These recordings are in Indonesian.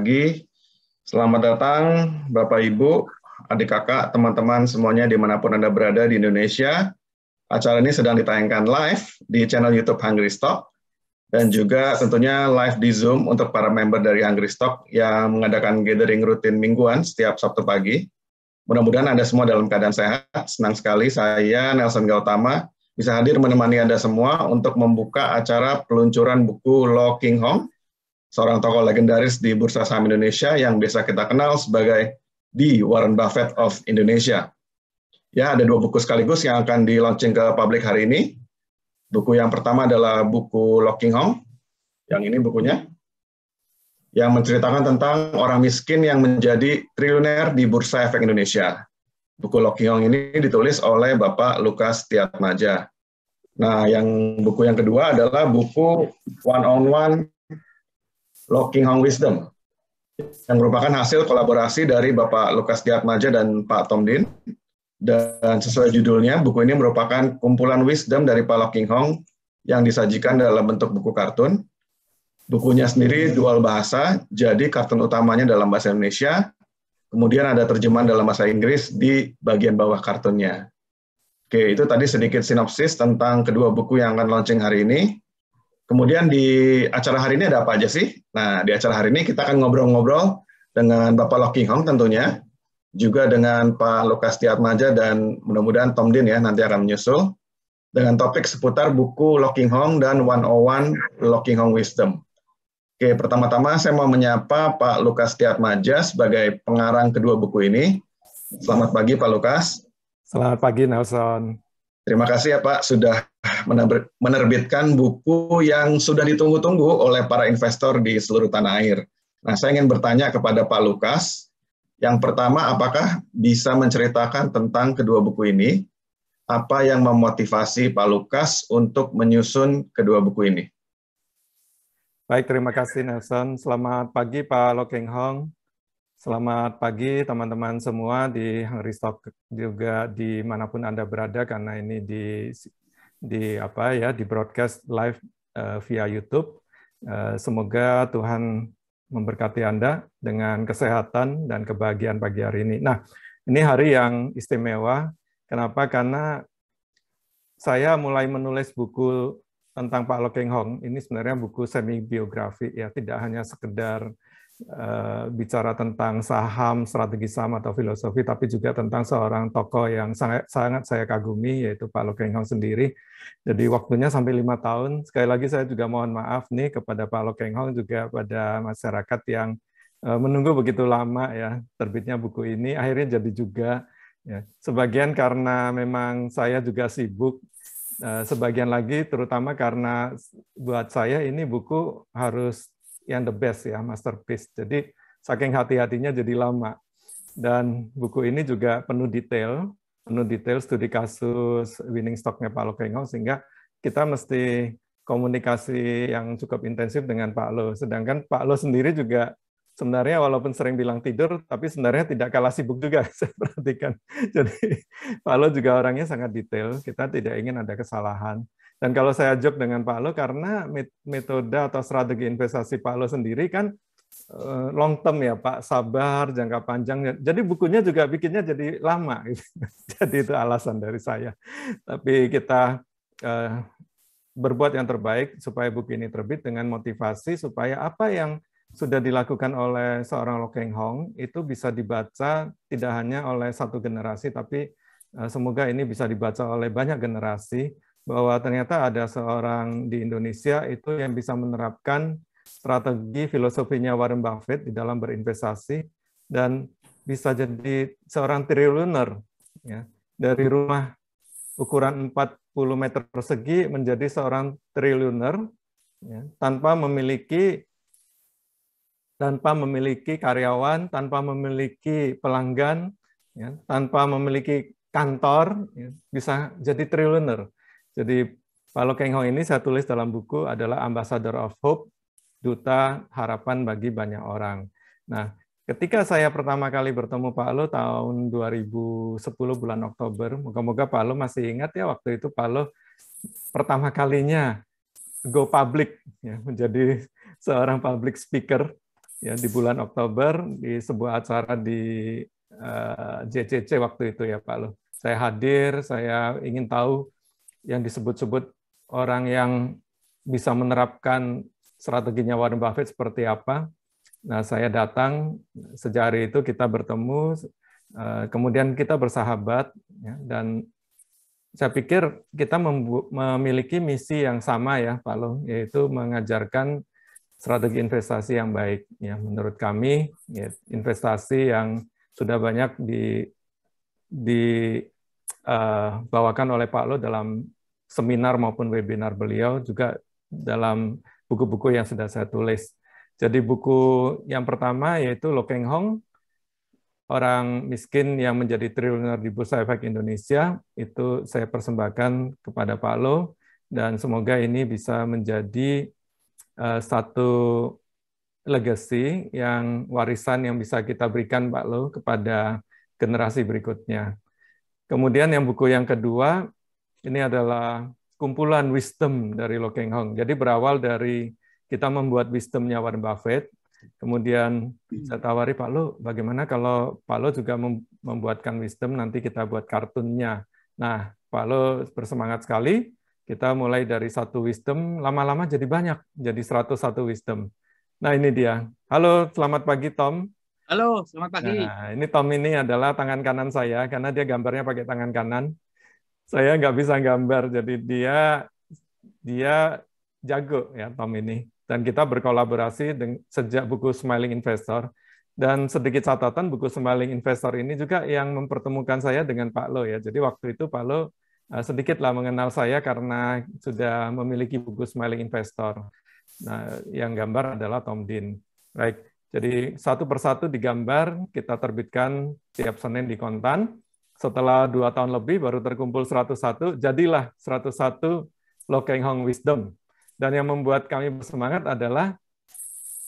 pagi. Selamat datang Bapak Ibu, adik kakak, teman-teman semuanya dimanapun Anda berada di Indonesia. Acara ini sedang ditayangkan live di channel YouTube Hungry Stock dan juga tentunya live di Zoom untuk para member dari Hungry Stock yang mengadakan gathering rutin mingguan setiap Sabtu pagi. Mudah-mudahan Anda semua dalam keadaan sehat. Senang sekali saya, Nelson Gautama, bisa hadir menemani Anda semua untuk membuka acara peluncuran buku Lo King Hong, seorang tokoh legendaris di Bursa Saham Indonesia yang biasa kita kenal sebagai The Warren Buffett of Indonesia. Ya, ada 2 buku sekaligus yang akan di-launching ke publik hari ini. Buku yang pertama adalah buku Lo King Hong, yang ini bukunya, yang menceritakan tentang orang miskin yang menjadi triliuner di Bursa Efek Indonesia. Buku Lo King Hong ini ditulis oleh Bapak Lukas Tiatmaja. Nah, yang buku yang kedua adalah buku One on One Lo King Hong Wisdom, yang merupakan hasil kolaborasi dari Bapak Lukas Tiatmaja dan Pak Tom Din. Dan sesuai judulnya, buku ini merupakan kumpulan wisdom dari Pak Lo King Hong yang disajikan dalam bentuk buku kartun. Bukunya sendiri dual bahasa, jadi kartun utamanya dalam bahasa Indonesia, kemudian ada terjemahan dalam bahasa Inggris di bagian bawah kartunnya. Oke, itu tadi sedikit sinopsis tentang kedua buku yang akan launching hari ini. Kemudian di acara hari ini ada apa aja sih? Nah, di acara hari ini kita akan ngobrol-ngobrol dengan Bapak Lo King Hong tentunya, juga dengan Pak Lukas Tiatmaja dan mudah-mudahan Tom Din ya nanti akan menyusul, dengan topik seputar buku Lo King Hong dan 101 Lo King Hong Wisdom. Oke, pertama-tama saya mau menyapa Pak Lukas Tiatmaja sebagai pengarang kedua buku ini. Selamat pagi Pak Lukas. Selamat pagi Nelson. Terima kasih ya Pak sudah menerbitkan buku yang sudah ditunggu-tunggu oleh para investor di seluruh tanah air. Nah, saya ingin bertanya kepada Pak Lukas, yang pertama, apakah bisa menceritakan tentang kedua buku ini? Apa yang memotivasi Pak Lukas untuk menyusun kedua buku ini? Baik, terima kasih Nelson. Selamat pagi Pak Lo King Hong. Selamat pagi teman-teman semua di Hungry Stock, juga dimanapun Anda berada, karena ini di broadcast live via YouTube. Semoga Tuhan memberkati Anda dengan kesehatan dan kebahagiaan pagi hari ini. Nah, ini hari yang istimewa. Kenapa? Karena saya mulai menulis buku tentang Pak Lo King Hong. Ini sebenarnya buku semi biografi, ya, tidak hanya sekedar bicara tentang saham, strategi saham atau filosofi, tapi juga tentang seorang tokoh yang sangat saya kagumi, yaitu Pak Lo King Hong sendiri. Jadi waktunya sampai 5 tahun. Sekali lagi saya juga mohon maaf nih kepada Pak Lo King Hong, juga pada masyarakat yang menunggu begitu lama ya terbitnya buku ini. Akhirnya jadi juga, ya. Sebagian karena memang saya juga sibuk, sebagian lagi terutama karena buat saya ini buku harus yang the best ya, masterpiece. Jadi saking hati-hatinya jadi lama. Dan buku ini juga penuh detail studi kasus winning stock-nya Pak Lo King Hong, sehingga kita mesti komunikasi yang cukup intensif dengan Pak Lo. Sedangkan Pak Lo sendiri juga sebenarnya walaupun sering bilang tidur, tapi sebenarnya tidak kalah sibuk juga, saya perhatikan. Jadi Pak Lo juga orangnya sangat detail, kita tidak ingin ada kesalahan. Dan kalau saya joke dengan Pak Lo, karena metode atau strategi investasi Pak Lo sendiri kan long term ya Pak, sabar, jangka panjang. Jadi bukunya juga bikinnya jadi lama. Gitu. Jadi itu alasan dari saya. Tapi kita berbuat yang terbaik supaya buku ini terbit dengan motivasi supaya apa yang sudah dilakukan oleh seorang Lo King Hong itu bisa dibaca tidak hanya oleh satu generasi, tapi semoga ini bisa dibaca oleh banyak generasi, bahwa ternyata ada seorang di Indonesia itu yang bisa menerapkan strategi filosofinya Warren Buffett di dalam berinvestasi dan bisa jadi seorang triliuner, ya, dari rumah ukuran 40 meter persegi menjadi seorang triliuner, ya, tanpa memiliki karyawan, tanpa memiliki pelanggan, ya, tanpa memiliki kantor, ya, bisa jadi triliuner. Jadi Pak Lo King Hong ini saya tulis dalam buku adalah Ambassador of Hope, duta harapan bagi banyak orang. Nah, ketika saya pertama kali bertemu Pak Lo tahun 2010 bulan Oktober, moga-moga Pak Lo masih ingat ya, waktu itu Pak Lo pertama kalinya go public, ya, menjadi seorang public speaker. ya di bulan Oktober di sebuah acara di JCC waktu itu ya Pak Lo. Saya hadir, saya ingin tahu yang disebut-sebut orang yang bisa menerapkan strateginya Warren Buffett seperti apa. Nah, saya datang, sejak hari itu kita bertemu, kemudian kita bersahabat, ya, dan saya pikir kita memiliki misi yang sama ya Pak Lo, yaitu mengajarkan strategi investasi yang baik. Ya, menurut kami, ya, investasi yang sudah banyak dibawakan oleh Pak Lo dalam seminar maupun webinar beliau, juga dalam buku-buku yang sudah saya tulis. Jadi buku yang pertama yaitu Lo Keng Hong, Orang Miskin yang Menjadi Triliuner di Bursa Efek Indonesia, itu saya persembahkan kepada Pak Lo, dan semoga ini bisa menjadi satu legacy, yang warisan yang bisa kita berikan Pak Lo kepada generasi berikutnya. Kemudian yang buku yang kedua, ini adalah kumpulan wisdom dari Lo Keng Hong. Jadi berawal dari kita membuat wisdomnya Warren Buffett, kemudian saya tawari Pak Lo, bagaimana kalau Pak Lo juga membuatkan wisdom, nanti kita buat kartunnya. Nah, Pak Lo bersemangat sekali, kita mulai dari satu wisdom, lama-lama jadi banyak, jadi 101 wisdom. Nah, ini dia. Halo, selamat pagi Tom. Halo, selamat pagi. Nah, ini Tom ini adalah tangan kanan saya, karena dia gambarnya pakai tangan kanan. Saya nggak bisa gambar, jadi dia jago ya Tom ini. Dan kita berkolaborasi sejak buku Smiling Investor. Dan sedikit catatan, buku Smiling Investor ini juga yang mempertemukan saya dengan Pak Lo ya. Jadi waktu itu Pak Lo sedikitlah mengenal saya karena sudah memiliki buku Smiling Investor. Nah, yang gambar adalah Tom Dean. Baik, jadi satu persatu digambar, kita terbitkan tiap Senin di Kontan. Setelah 2 tahun lebih baru terkumpul 101, jadilah 101 Lo Keng Hong Wisdom. Dan yang membuat kami bersemangat adalah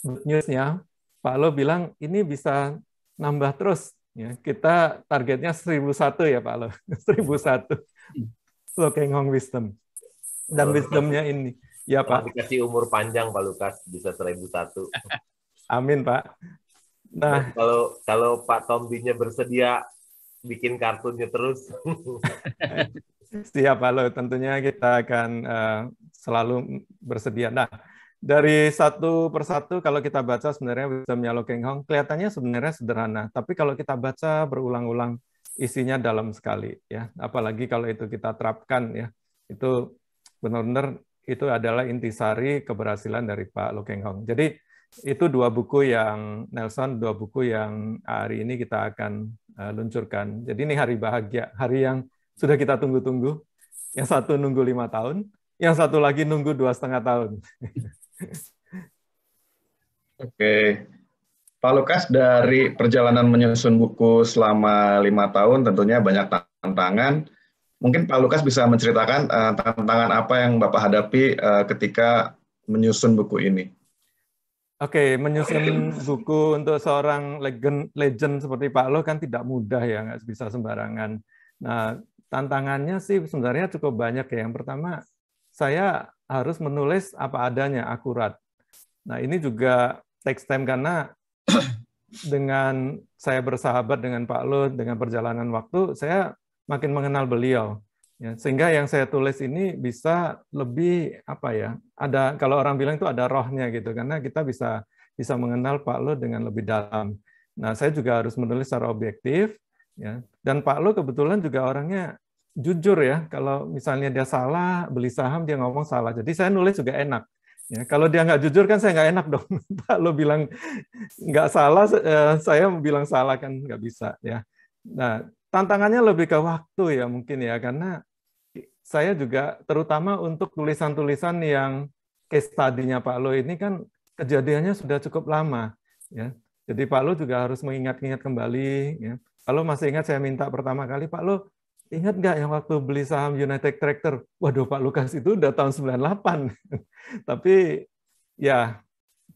good news-nya, Pak Lo bilang ini bisa nambah terus. Ya, kita targetnya 1001 ya Pak Lo, 1001 Lo Keng Hong Wisdom. Dan wisdomnya ini, ya Pak. Dikasih umur panjang Pak Lukas, bisa 1001. Amin Pak. Nah, kalau Pak Tom Dean-nya bersedia bikin kartunnya terus. Siap Pak Lo, tentunya kita akan selalu bersedia. Nah, dari satu persatu kalau kita baca sebenarnya wisdomnya Lo Keng Hong kelihatannya sebenarnya sederhana, tapi kalau kita baca berulang-ulang isinya dalam sekali ya. Apalagi kalau itu kita terapkan ya. Itu benar-benar itu adalah intisari keberhasilan dari Pak Lo Keng Hong. Jadi itu 2 buku yang Nelson, 2 buku yang hari ini kita akan luncurkan. Jadi ini hari bahagia, hari yang sudah kita tunggu-tunggu. Yang satu nunggu 5 tahun, yang satu lagi nunggu 2,5 tahun. Oke, Pak Lukas, dari perjalanan menyusun buku selama 5 tahun tentunya banyak tantangan. Mungkin Pak Lukas bisa menceritakan tantangan apa yang Bapak hadapi ketika menyusun buku ini. Oke, menyusun buku untuk seorang legend seperti Pak Lo kan tidak mudah ya, nggak bisa sembarangan. Nah, tantangannya sih sebenarnya cukup banyak ya. Yang pertama, saya harus menulis apa adanya, akurat. Nah, ini juga takes time karena dengan saya bersahabat dengan Pak Lo, dengan perjalanan waktu, saya makin mengenal beliau. Ya, sehingga yang saya tulis ini bisa lebih apa ya? Ada, kalau orang bilang itu ada rohnya gitu, karena kita bisa mengenal Pak Lo dengan lebih dalam. Nah, saya juga harus menulis secara objektif, ya. Dan Pak Lo kebetulan juga orangnya jujur ya. Kalau misalnya dia salah beli saham, dia ngomong salah. Jadi saya nulis juga enak. Ya, kalau dia nggak jujur kan saya nggak enak dong. Pak Lo bilang nggak salah, saya bilang salah kan nggak bisa ya. Nah, tantangannya lebih ke waktu ya mungkin ya, karena saya juga terutama untuk tulisan-tulisan yang case study-nya Pak Lo ini kan kejadiannya sudah cukup lama ya. Jadi Pak Lo juga harus mengingat-ingat kembali ya. Kalau masih ingat saya minta pertama kali, Pak Lo ingat nggak yang waktu beli saham United Tractor? Waduh Pak Lukas, itu udah tahun 98. Tapi ya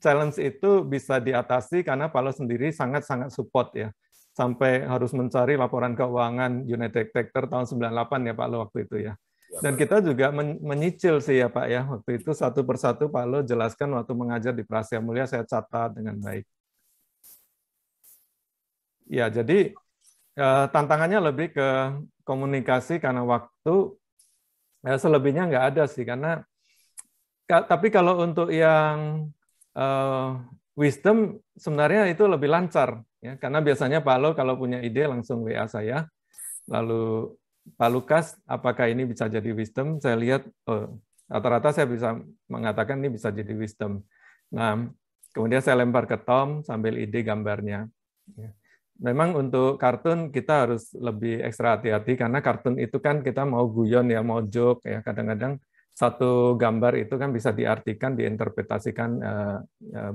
challenge itu bisa diatasi karena Pak Lo sendiri sangat-sangat support ya. Sampai harus mencari laporan keuangan United Tractor tahun 98 ya Pak Lo waktu itu ya. Dan kita juga menyicil sih ya Pak ya. Waktu itu satu persatu Pak Lo jelaskan waktu mengajar di Prasya Mulia, saya catat dengan baik. Ya, jadi tantangannya lebih ke komunikasi karena waktu. Selebihnya nggak ada sih, karena tapi kalau untuk yang wisdom sebenarnya itu lebih lancar, ya, karena biasanya Pak Lo kalau punya ide langsung WA saya, lalu Pak Lukas, apakah ini bisa jadi wisdom? Saya lihat rata-rata saya bisa mengatakan ini bisa jadi wisdom. Nah, kemudian saya lempar ke Tom sambil ide gambarnya. Memang untuk kartun kita harus lebih ekstra hati-hati karena kartun itu kan kita mau guyon ya, mau joke ya. Kadang-kadang satu gambar itu kan bisa diartikan, diinterpretasikan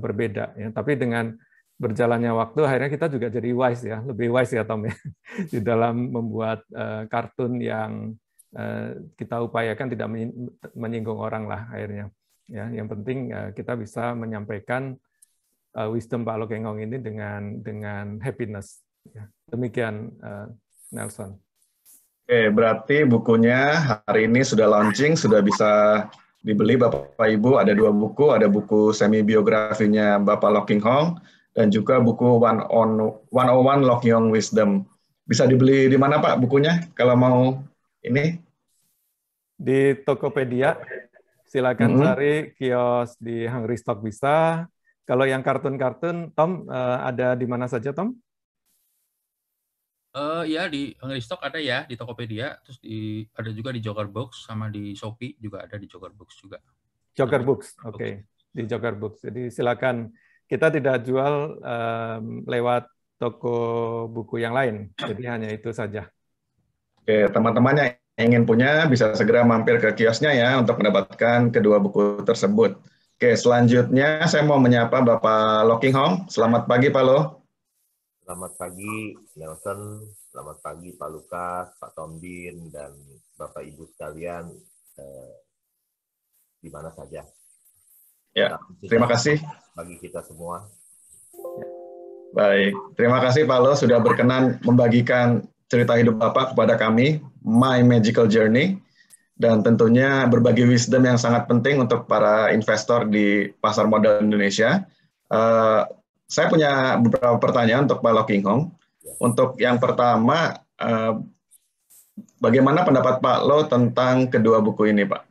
berbeda ya. Tapi dengan berjalannya waktu akhirnya kita juga jadi wise ya, lebih wise ya Tom ya di dalam membuat kartun yang kita upayakan tidak menyinggung orang lah akhirnya. Ya, yang penting kita bisa menyampaikan wisdom Pak Lokengong ini dengan happiness. Ya. Demikian Nelson. Oke, berarti bukunya hari ini sudah launching, sudah bisa dibeli Bapak Ibu. Ada 2 buku, ada buku semi biografinya Bapak Lokinghong dan juga buku 101 Lokinghong Wisdom. Bisa dibeli di mana Pak bukunya kalau mau ini? Di Tokopedia, silakan cari kios di Hungry Stock bisa. Kalau yang kartun-kartun, Tom ada di mana saja Tom? Ya di Hungry Stock ada ya di Tokopedia, terus ada juga di Joker Books sama di Shopee juga ada di Joker Books juga. Joker Books, oke. Di Joker Books. Jadi silakan. Kita tidak jual lewat toko buku yang lain. Jadi hanya itu saja. Oke, teman-temannya yang ingin punya bisa segera mampir ke kiosnya ya untuk mendapatkan kedua buku tersebut. Oke, selanjutnya saya mau menyapa Bapak Lokinghong. Selamat pagi Pak Lo. Selamat pagi Nelson, selamat pagi Pak Lukas, Pak Tombin, dan Bapak Ibu sekalian di mana saja. Ya, terima kasih. Bagi kita semua. Baik, terima kasih Pak Lo sudah berkenan membagikan cerita hidup Bapak kepada kami, My Magical Journey, dan tentunya berbagi wisdom yang sangat penting untuk para investor di pasar modal Indonesia. Saya punya beberapa pertanyaan untuk Pak Lokinghong. Untuk yang pertama, bagaimana pendapat Pak Lo tentang kedua buku ini, Pak?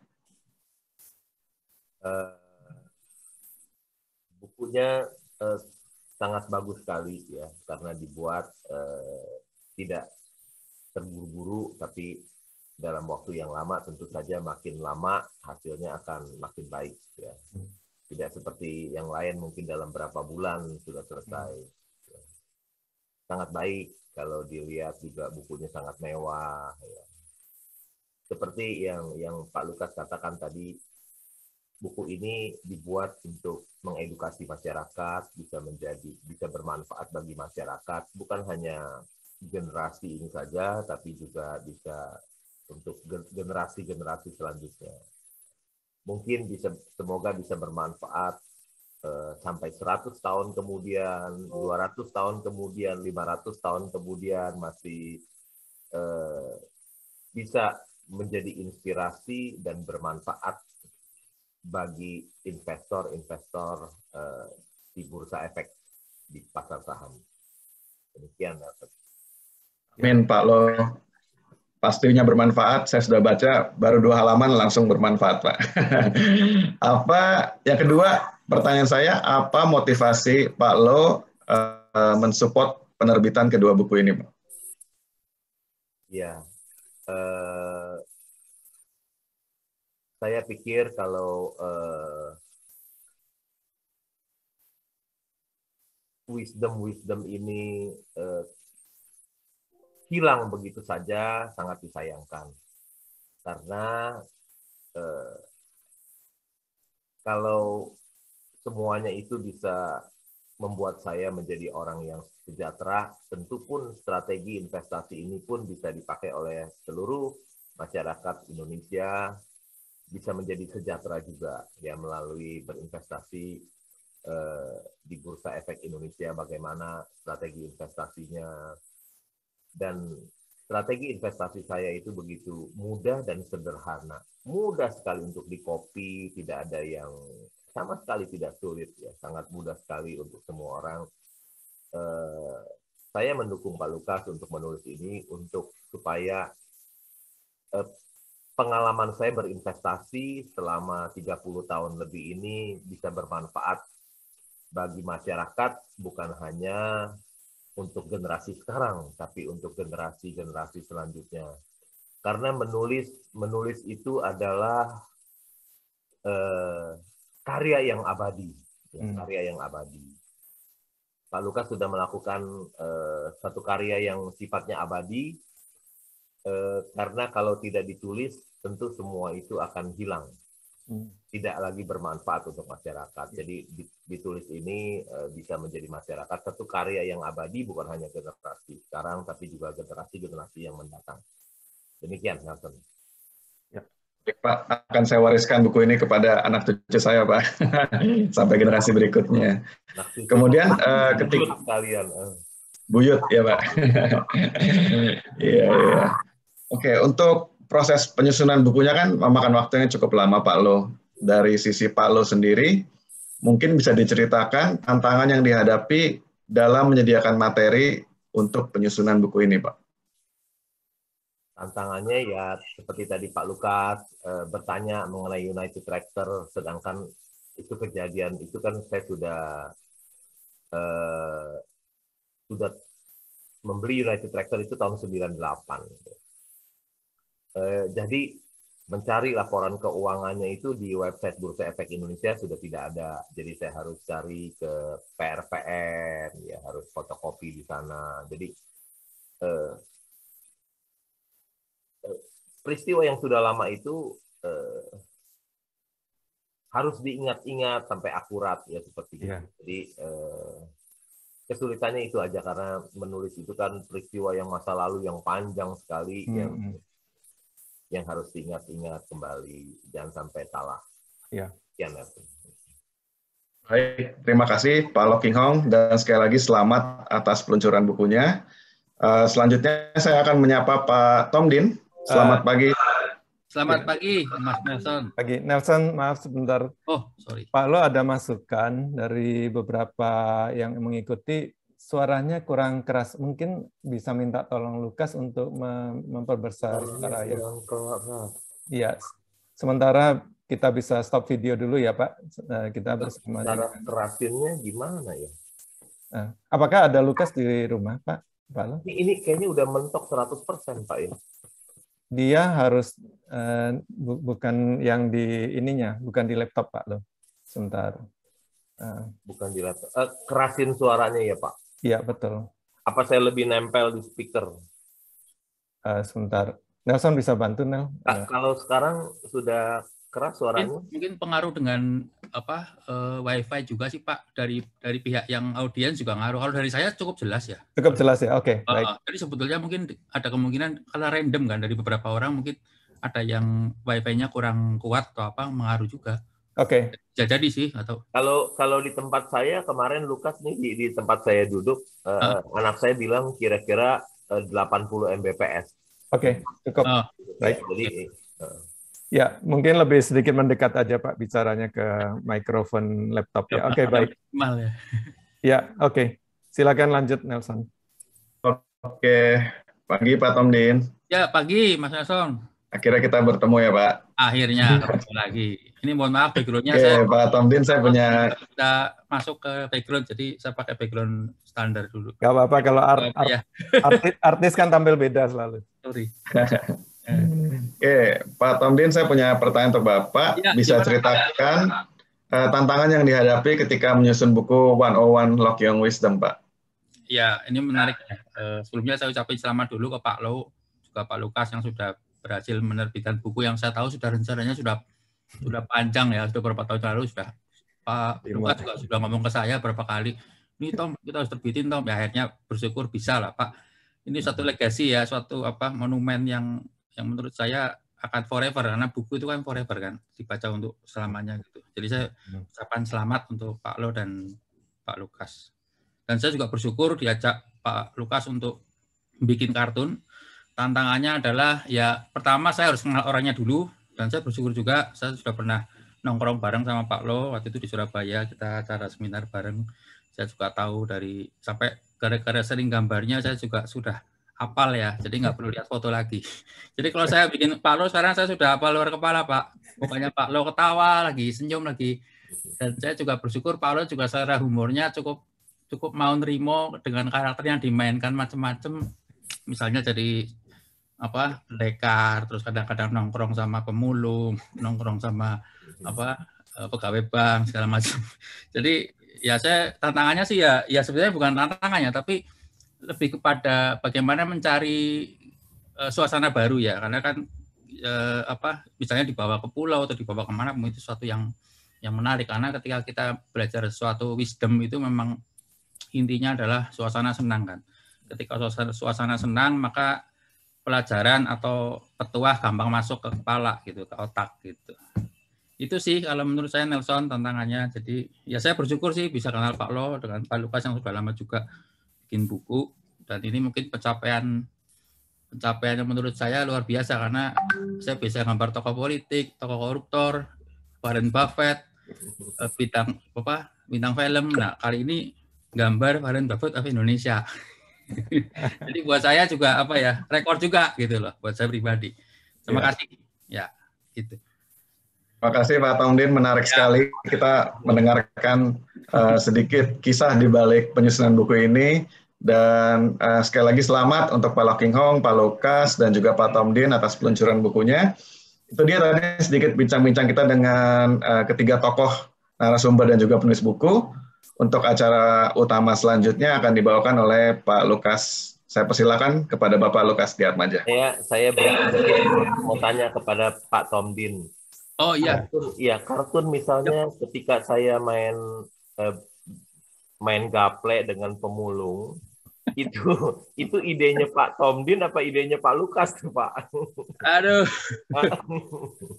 Bukunya sangat bagus sekali ya, karena dibuat tidak terburu-buru, tapi dalam waktu yang lama. Tentu saja makin lama hasilnya akan makin baik ya. Tidak seperti yang lain mungkin dalam berapa bulan sudah selesai. Sangat baik kalau dilihat, juga bukunya sangat mewah ya. Seperti yang Pak Lukas katakan tadi, buku ini dibuat untuk mengedukasi masyarakat, bisa bermanfaat bagi masyarakat, bukan hanya generasi ini saja, tapi juga bisa untuk generasi-generasi selanjutnya. Mungkin semoga bisa bermanfaat sampai 100 tahun kemudian, 200 tahun kemudian, 500 tahun kemudian masih bisa menjadi inspirasi dan bermanfaat bagi investor-investor di bursa efek di pasar saham. Demikian. Amin Pak Lo. Pastinya bermanfaat. Saya sudah baca baru 2 halaman langsung bermanfaat, Pak. Yang kedua, pertanyaan saya, apa motivasi Pak Lo mensupport penerbitan kedua buku ini, Pak? Ya, saya pikir kalau wisdom ini hilang begitu saja sangat disayangkan, karena kalau semuanya itu bisa membuat saya menjadi orang yang sejahtera, tentu pun strategi investasi ini pun bisa dipakai oleh seluruh masyarakat Indonesia, bisa menjadi sejahtera juga ya melalui berinvestasi di bursa efek Indonesia, bagaimana strategi investasinya. Dan strategi investasi saya itu begitu mudah dan sederhana. Mudah sekali untuk di-copy, tidak ada yang sama sekali tidak sulit ya, sangat mudah sekali untuk semua orang saya mendukung Pak Lukas untuk menulis ini untuk supaya pengalaman saya berinvestasi selama 30 tahun lebih ini bisa bermanfaat bagi masyarakat, bukan hanya untuk generasi sekarang, tapi untuk generasi-generasi selanjutnya. Karena menulis itu adalah karya yang abadi, karya yang abadi. Pak Lukas sudah melakukan satu karya yang sifatnya abadi, karena kalau tidak ditulis, tentu semua itu akan hilang. Tidak lagi bermanfaat untuk masyarakat. Jadi ditulis ini bisa menjadi masyarakat satu karya yang abadi, bukan hanya generasi sekarang, tapi juga generasi-generasi yang mendatang. Demikian, Nelson. Ya. Pak, akan saya wariskan buku ini kepada anak cucu saya, Pak, sampai generasi berikutnya. Kemudian ketika kalian buyut ya, Pak. Iya, iya. Oke, untuk proses penyusunan bukunya kan memakan waktunya cukup lama, Pak Lo. Dari sisi Pak Lo sendiri, mungkin bisa diceritakan tantangan yang dihadapi dalam menyediakan materi untuk penyusunan buku ini, Pak. Tantangannya ya seperti tadi Pak Lukas bertanya mengenai United Tractor, sedangkan itu kejadian itu kan saya sudah membeli United Tractor itu tahun 98. Jadi mencari laporan keuangannya itu di website Bursa Efek Indonesia sudah tidak ada. Jadi saya harus cari ke PRPN, ya harus fotokopi di sana. Jadi peristiwa yang sudah lama itu harus diingat-ingat sampai akurat ya seperti itu. Jadi kesulitannya itu aja karena menulis itu kan peristiwa yang masa lalu yang panjang sekali yang harus diingat-ingat kembali, jangan sampai salah. Ya. Baik, terima kasih Pak Lo King Hong dan sekali lagi selamat atas peluncuran bukunya. Selanjutnya saya akan menyapa Pak Tom Din. Selamat pagi. Selamat pagi, Mas Nelson. Pagi, Nelson, maaf sebentar. Oh, sorry. Pak Lo ada masukan dari beberapa yang mengikuti, suaranya kurang keras. Mungkin bisa minta tolong Lukas untuk memperbesar suara ya. Iya. Sementara kita bisa stop video dulu ya, Pak. Kita bersama. Cara kerasinnya gimana ya? Apakah ada Lukas di rumah, Pak? Pak Lo? Ini kayaknya udah mentok 100%, Pak ya. Dia harus bukan yang di ininya, bukan di laptop Pak Lo. Sebentar. Bukan di laptop. Kerasin suaranya ya Pak. Iya betul. Apa saya lebih nempel di speaker? Sebentar. Nelson bisa bantu Nel? Kalau sekarang sudah keras suaranya? Mungkin pengaruh dengan apa WiFi juga sih Pak, dari pihak yang audiens juga ngaruh. Kalau dari saya cukup jelas ya. Cukup jelas ya, oke. Baik. Jadi sebetulnya mungkin ada kemungkinan kalau random kan dari beberapa orang mungkin ada yang WiFi-nya kurang kuat atau apa mengaruh juga. Oke. Jadi sih atau kalau di tempat saya kemarin Lukas nih di tempat saya duduk anak saya bilang kira-kira 80 Mbps. Oke, cukup. Baik. Jadi ya, mungkin lebih sedikit mendekat aja Pak bicaranya ke mikrofon laptop ya. Oke, baik. Ya. Ya, oke. Silakan lanjut Nelson. Oke, pagi Pak Tom Din. Ya, pagi Mas Nelson. Akhirnya kita bertemu ya Pak. Akhirnya lagi. Ini mohon maaf background-nya saya. Pak Tom Din saya punya. Kita masuk ke background, jadi saya pakai background standar dulu. Gak apa-apa kalau artis kan tampil beda selalu. Sorry. Oke, Pak Tom Din, saya punya pertanyaan untuk Bapak. Ya, bisa ceritakan tantangan yang dihadapi ketika menyusun buku 101 Lock Young Wisdom, Pak? Ya, ini menarik. Sebelumnya saya ucapin selamat dulu ke Pak Lo, juga Pak Lukas yang sudah berhasil menerbitkan buku yang saya tahu sudah rencananya sudah panjang ya, sudah beberapa tahun lalu sudah. Pak Lukas juga sudah ngomong ke saya beberapa kali, ini Tom kita harus terbitin Tom. Ya akhirnya bersyukur bisa lah Pak. Ini suatu legasi ya, suatu monumen yang menurut saya akan forever, karena buku itu kan forever kan, dibaca untuk selamanya gitu. Jadi saya ucapkan selamat untuk Pak Lo dan Pak Lukas. Dan saya juga bersyukur diajak Pak Lukas untuk bikin kartun. Tantangannya adalah ya pertama saya harus kenal orangnya dulu, dan saya bersyukur juga saya sudah pernah nongkrong bareng sama Pak Lo waktu itu di Surabaya, kita acara seminar bareng. Saya juga tahu sampai gara-gara sering gambarnya saya juga sudah hafal ya, jadi nggak perlu lihat foto lagi. Jadi kalau saya bikin Pak Lo sekarang saya sudah hafal luar kepala Pak. Pokoknya Pak Lo ketawa lagi, senyum lagi. Dan saya juga bersyukur Pak Lo juga secara humornya cukup mau nerimo dengan karakter yang dimainkan macam-macam. Misalnya jadi apa pendekar, terus kadang-kadang nongkrong sama pemulung, nongkrong sama apa pegawai bank segala macam. Jadi ya saya tantangannya sih ya sebenarnya bukan tantangannya tapi lebih kepada bagaimana mencari suasana baru ya, karena kan misalnya dibawa ke pulau atau dibawa kemana itu sesuatu yang menarik, karena ketika kita belajar suatu wisdom itu memang intinya adalah suasana senang kan. Ketika suasana senang maka pelajaran atau petuah gampang masuk ke kepala gitu, ke otak gitu. Itu sih kalau menurut saya Nelson tantangannya. Jadi ya saya bersyukur sih bisa kenal Pak Lo dengan Pak Lukas yang sudah lama juga bikin buku, dan ini mungkin pencapaian yang menurut saya luar biasa karena saya bisa gambar tokoh politik, tokoh koruptor, Warren Buffett, bintang film. Nah kali ini gambar Warren Buffett of Indonesia. Jadi buat saya juga rekor juga gitu loh buat saya pribadi. Terima kasih ya gitu. Terima kasih Pak Tomdin, menarik sekali kita mendengarkan sedikit kisah di balik penyusunan buku ini. Dan sekali lagi selamat untuk Pak Loking Hong, Pak Lukas, dan juga Pak Tomdin atas peluncuran bukunya. Itu dia tadi sedikit bincang-bincang kita dengan ketiga tokoh narasumber dan juga penulis buku. Untuk acara utama selanjutnya akan dibawakan oleh Pak Lukas. Saya persilakan kepada Bapak Lukas Diatmadja. Saya mau tanya kepada Pak Tomdin. Oh iya. Kartun misalnya ketika saya main gaple dengan pemulung, itu idenya Pak Tomdin apa idenya Pak Lukas tuh Pak? Aduh.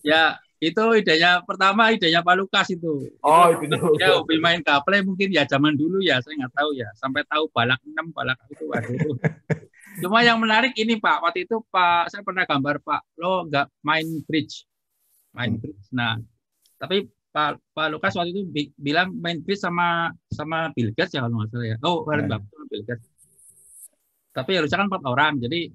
Ya itu pertama idenya Pak Lukas itu. Oh itu ya hobi main gaple mungkin ya zaman dulu ya saya nggak tahu ya, sampai tahu balak 6 balak itu waduh. Cuma yang menarik ini Pak, waktu itu saya pernah gambar Pak Lo nggak main bridge. Nah tapi Pak Lukas waktu itu bilang main bridge sama Bill Gates ya kalau nggak salah ya. Oh Warren Buffett sama Bill Gates. Tapi harusnya kan 4 orang, jadi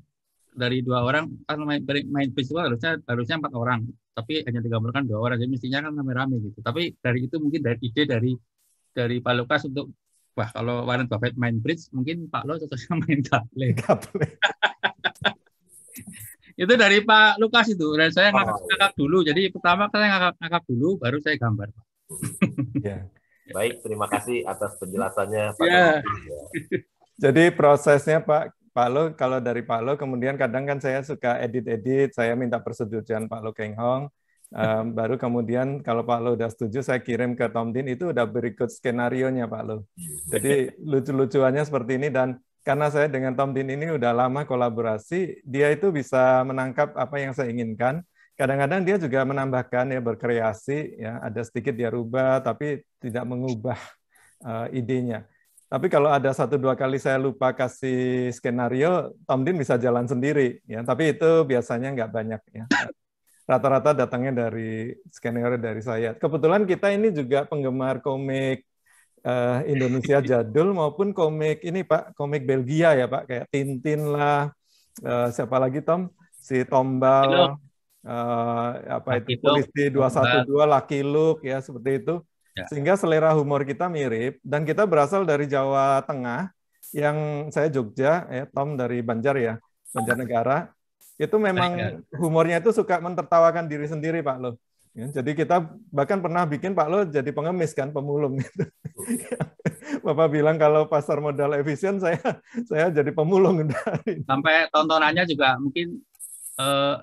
dari 2 orang kan main bridge itu harusnya 4 orang, tapi hanya digambarkan 2 orang, jadi mestinya kan rame-rame gitu. Tapi dari itu mungkin dari ide dari Pak Lukas untuk kalau Warren Buffett main bridge, mungkin Pak Lo cocoknya main gaple. Itu dari Pak Lukas itu, dan saya ngakak dulu. Jadi pertama saya ngakak dulu, baru saya gambar. Baik, terima kasih atas penjelasannya Pak. Jadi prosesnya Pak Lo, kalau dari Pak Lo, kemudian kadang kan saya suka edit, saya minta persetujuan Pak Loking Hong, baru kemudian kalau Pak Lo udah setuju, saya kirim ke Tomdin, itu udah berikut skenarionya Pak Lo. Jadi lucu-lucuannya seperti ini, dan karena saya dengan Tomdin ini udah lama kolaborasi, dia itu bisa menangkap apa yang saya inginkan. Kadang-kadang dia juga menambahkan ya, berkreasi, ya ada sedikit dia rubah, tapi tidak mengubah idenya. Tapi kalau ada 1-2 kali saya lupa kasih skenario, Tomdin bisa jalan sendiri, ya. Tapi itu biasanya nggak banyak, ya. Rata-rata datangnya dari skenario dari saya. Kebetulan kita ini juga penggemar komik Indonesia jadul maupun komik ini Pak, komik Belgia ya Pak, kayak Tintin lah, siapa lagi Tom, si Tombal, Polisi 212, Lucky Luke, ya seperti itu. Sehingga selera humor kita mirip, dan kita berasal dari Jawa Tengah, yang saya Jogja, ya, Tom dari Banjarnegara. Itu memang humornya itu suka mentertawakan diri sendiri Pak Lo. Ya, jadi kita bahkan pernah bikin Pak Lo jadi pengemis kan, pemulung. Gitu. Bapak bilang kalau pasar modal efisien, saya jadi pemulung. Sampai tontonannya juga mungkin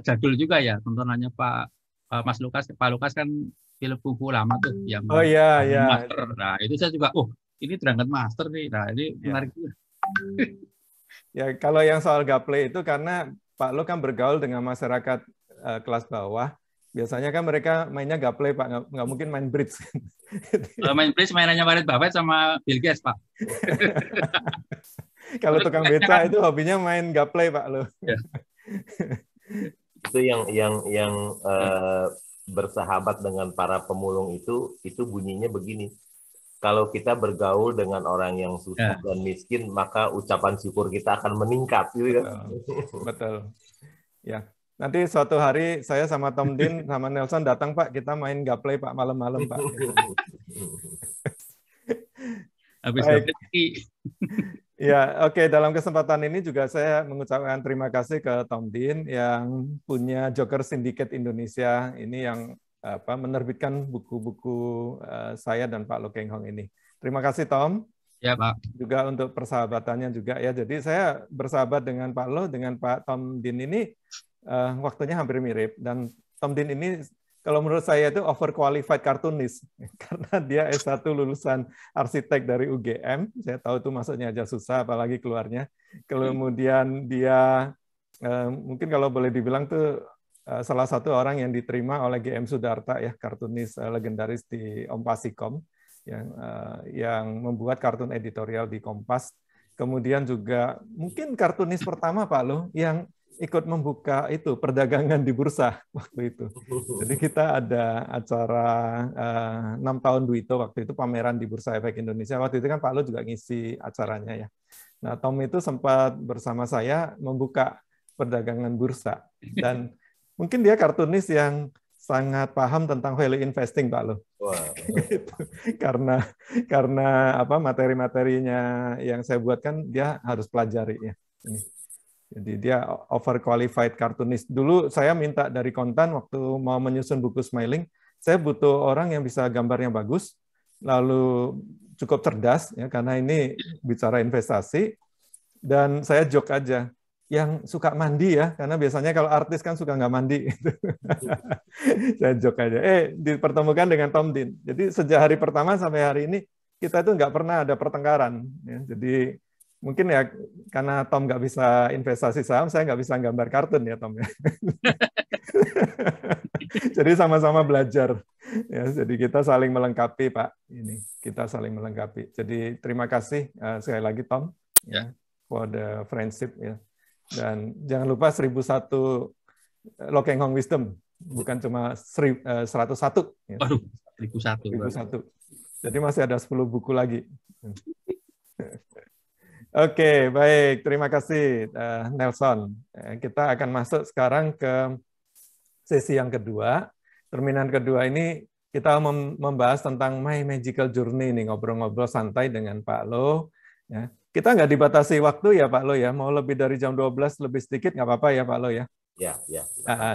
jadul juga ya, tontonannya Mas Lukas. Pak Lukas kan film buku lama tuh yang Master. Nah itu saya juga, ini Dragon Master nih. Nah ini menarik juga. Ya kalau yang soal gaple itu karena Pak Lo kan bergaul dengan masyarakat kelas bawah. Biasanya kan mereka mainnya gaple Pak, nggak mungkin main bridge. Main bridge mainannya Warren Buffett sama Bill Gates Pak. Kalau tukang beca itu hobinya main gaple Pak Lo. Ya. Itu yang bersahabat dengan para pemulung itu bunyinya begini. kalau kita bergaul dengan orang yang susah dan miskin, maka ucapan syukur kita akan meningkat, gitu kan? Betul. Ya. Nanti suatu hari saya sama Tom Din sama Nelson datang, Pak, kita main gaplay Pak malam-malam, Pak. Habis Baik. gaplay. Ya, oke. Dalam kesempatan ini juga saya mengucapkan terima kasih ke Tom Din yang punya Joker Syndicate Indonesia ini yang menerbitkan buku-buku saya dan Pak Lo Keng Hong ini. Terima kasih Tom. Ya Pak. Juga untuk persahabatannya juga ya. Jadi saya bersahabat dengan Pak Lo, dengan Pak Tom Din ini waktunya hampir mirip, dan Tom Din ini kalau menurut saya itu overqualified cartoonist karena dia S1 lulusan arsitek dari UGM. Saya tahu itu masuknya aja susah apalagi keluarnya. Kemudian dia mungkin kalau boleh dibilang tuh salah satu orang yang diterima oleh GM Sudarta ya, kartunis legendaris di Ompasikom yang membuat kartun editorial di Kompas. Kemudian juga mungkin kartunis pertama Pak Lo yang ikut membuka itu perdagangan di bursa waktu itu. Jadi kita ada acara 6 tahun Duito waktu itu, pameran di Bursa Efek Indonesia. Waktu itu kan Pak Lo juga ngisi acaranya ya. Nah, Tom itu sempat bersama saya membuka perdagangan bursa, dan mungkin dia kartunis yang sangat paham tentang value investing, Pak Lo. Wow. karena apa materi-materinya yang saya buatkan dia harus pelajari ya. Ini. Jadi dia overqualified cartoonist. Dulu saya minta dari Kontan waktu mau menyusun buku Smiling, saya butuh orang yang bisa gambarnya bagus, lalu cukup cerdas ya karena ini bicara investasi, dan saya joke aja yang suka mandi ya, karena biasanya kalau artis kan suka nggak mandi. Saya joke aja. Dipertemukan dengan Tom Din. Jadi sejak hari pertama sampai hari ini kita itu nggak pernah ada pertengkaran. Ya. Jadi mungkin ya karena Tom nggak bisa investasi saham, saya nggak bisa gambar kartun ya Tom ya. Jadi sama-sama belajar. Ya, jadi kita saling melengkapi Pak. Ini kita saling melengkapi. Jadi terima kasih sekali lagi Tom ya for the friendship ya. Dan jangan lupa 1001 Lo Keng Hong Wisdom, bukan cuma 101. Ya. Waduh, 1001. Jadi masih ada 10 buku lagi. Oke, baik. Terima kasih, Nelson. Kita akan masuk sekarang ke sesi yang kedua. Terminan kedua ini kita membahas tentang My Magical Journey, nih, ngobrol-ngobrol santai dengan Pak Lo. Ya. Kita nggak dibatasi waktu ya Pak Lo ya. Mau lebih dari jam 12 lebih sedikit nggak apa-apa ya Pak Lo ya. Ya.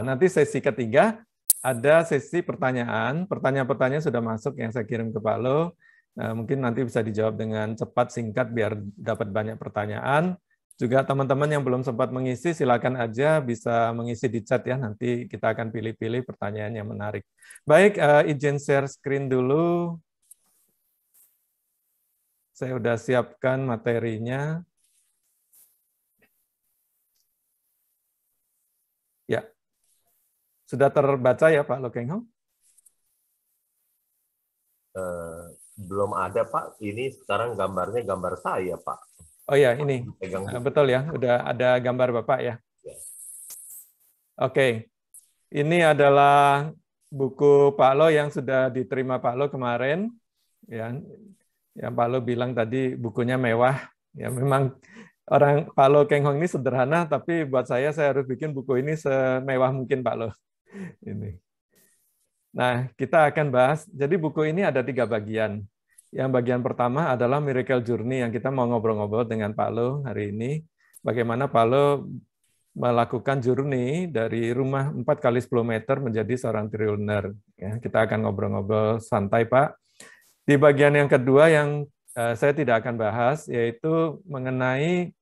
Nanti sesi ketiga ada sesi pertanyaan. Pertanyaan-pertanyaan sudah masuk yang saya kirim ke Pak Lo. Mungkin nanti bisa dijawab dengan cepat, singkat, biar dapat banyak pertanyaan. Juga teman-teman yang belum sempat mengisi, silakan aja bisa mengisi di chat ya. Nanti kita akan pilih-pilih pertanyaan yang menarik. Baik, izin share screen dulu. Saya sudah siapkan materinya. Ya, sudah terbaca ya Pak Lo Keng Hong? Belum ada Pak, ini sekarang gambarnya gambar saya Pak. Oh ya ini, betul ya, udah ada gambar Bapak ya. Oke, ini adalah buku Pak Lo yang sudah diterima Pak Lo kemarin. Ya, yang Pak Lo bilang tadi bukunya mewah. Ya memang orang Pak Lo Keng Hong ini sederhana, tapi buat saya harus bikin buku ini semewah mungkin Pak Lo. Ini. Nah, kita akan bahas, jadi buku ini ada 3 bagian. Yang bagian pertama adalah Miracle Journey yang kita mau ngobrol-ngobrol dengan Pak Lo hari ini. Bagaimana Pak Lo melakukan journey dari rumah 4 kali 10 meter menjadi seorang triliuner. Ya, kita akan ngobrol-ngobrol santai Pak. Di bagian yang kedua yang saya tidak akan bahas, yaitu mengenai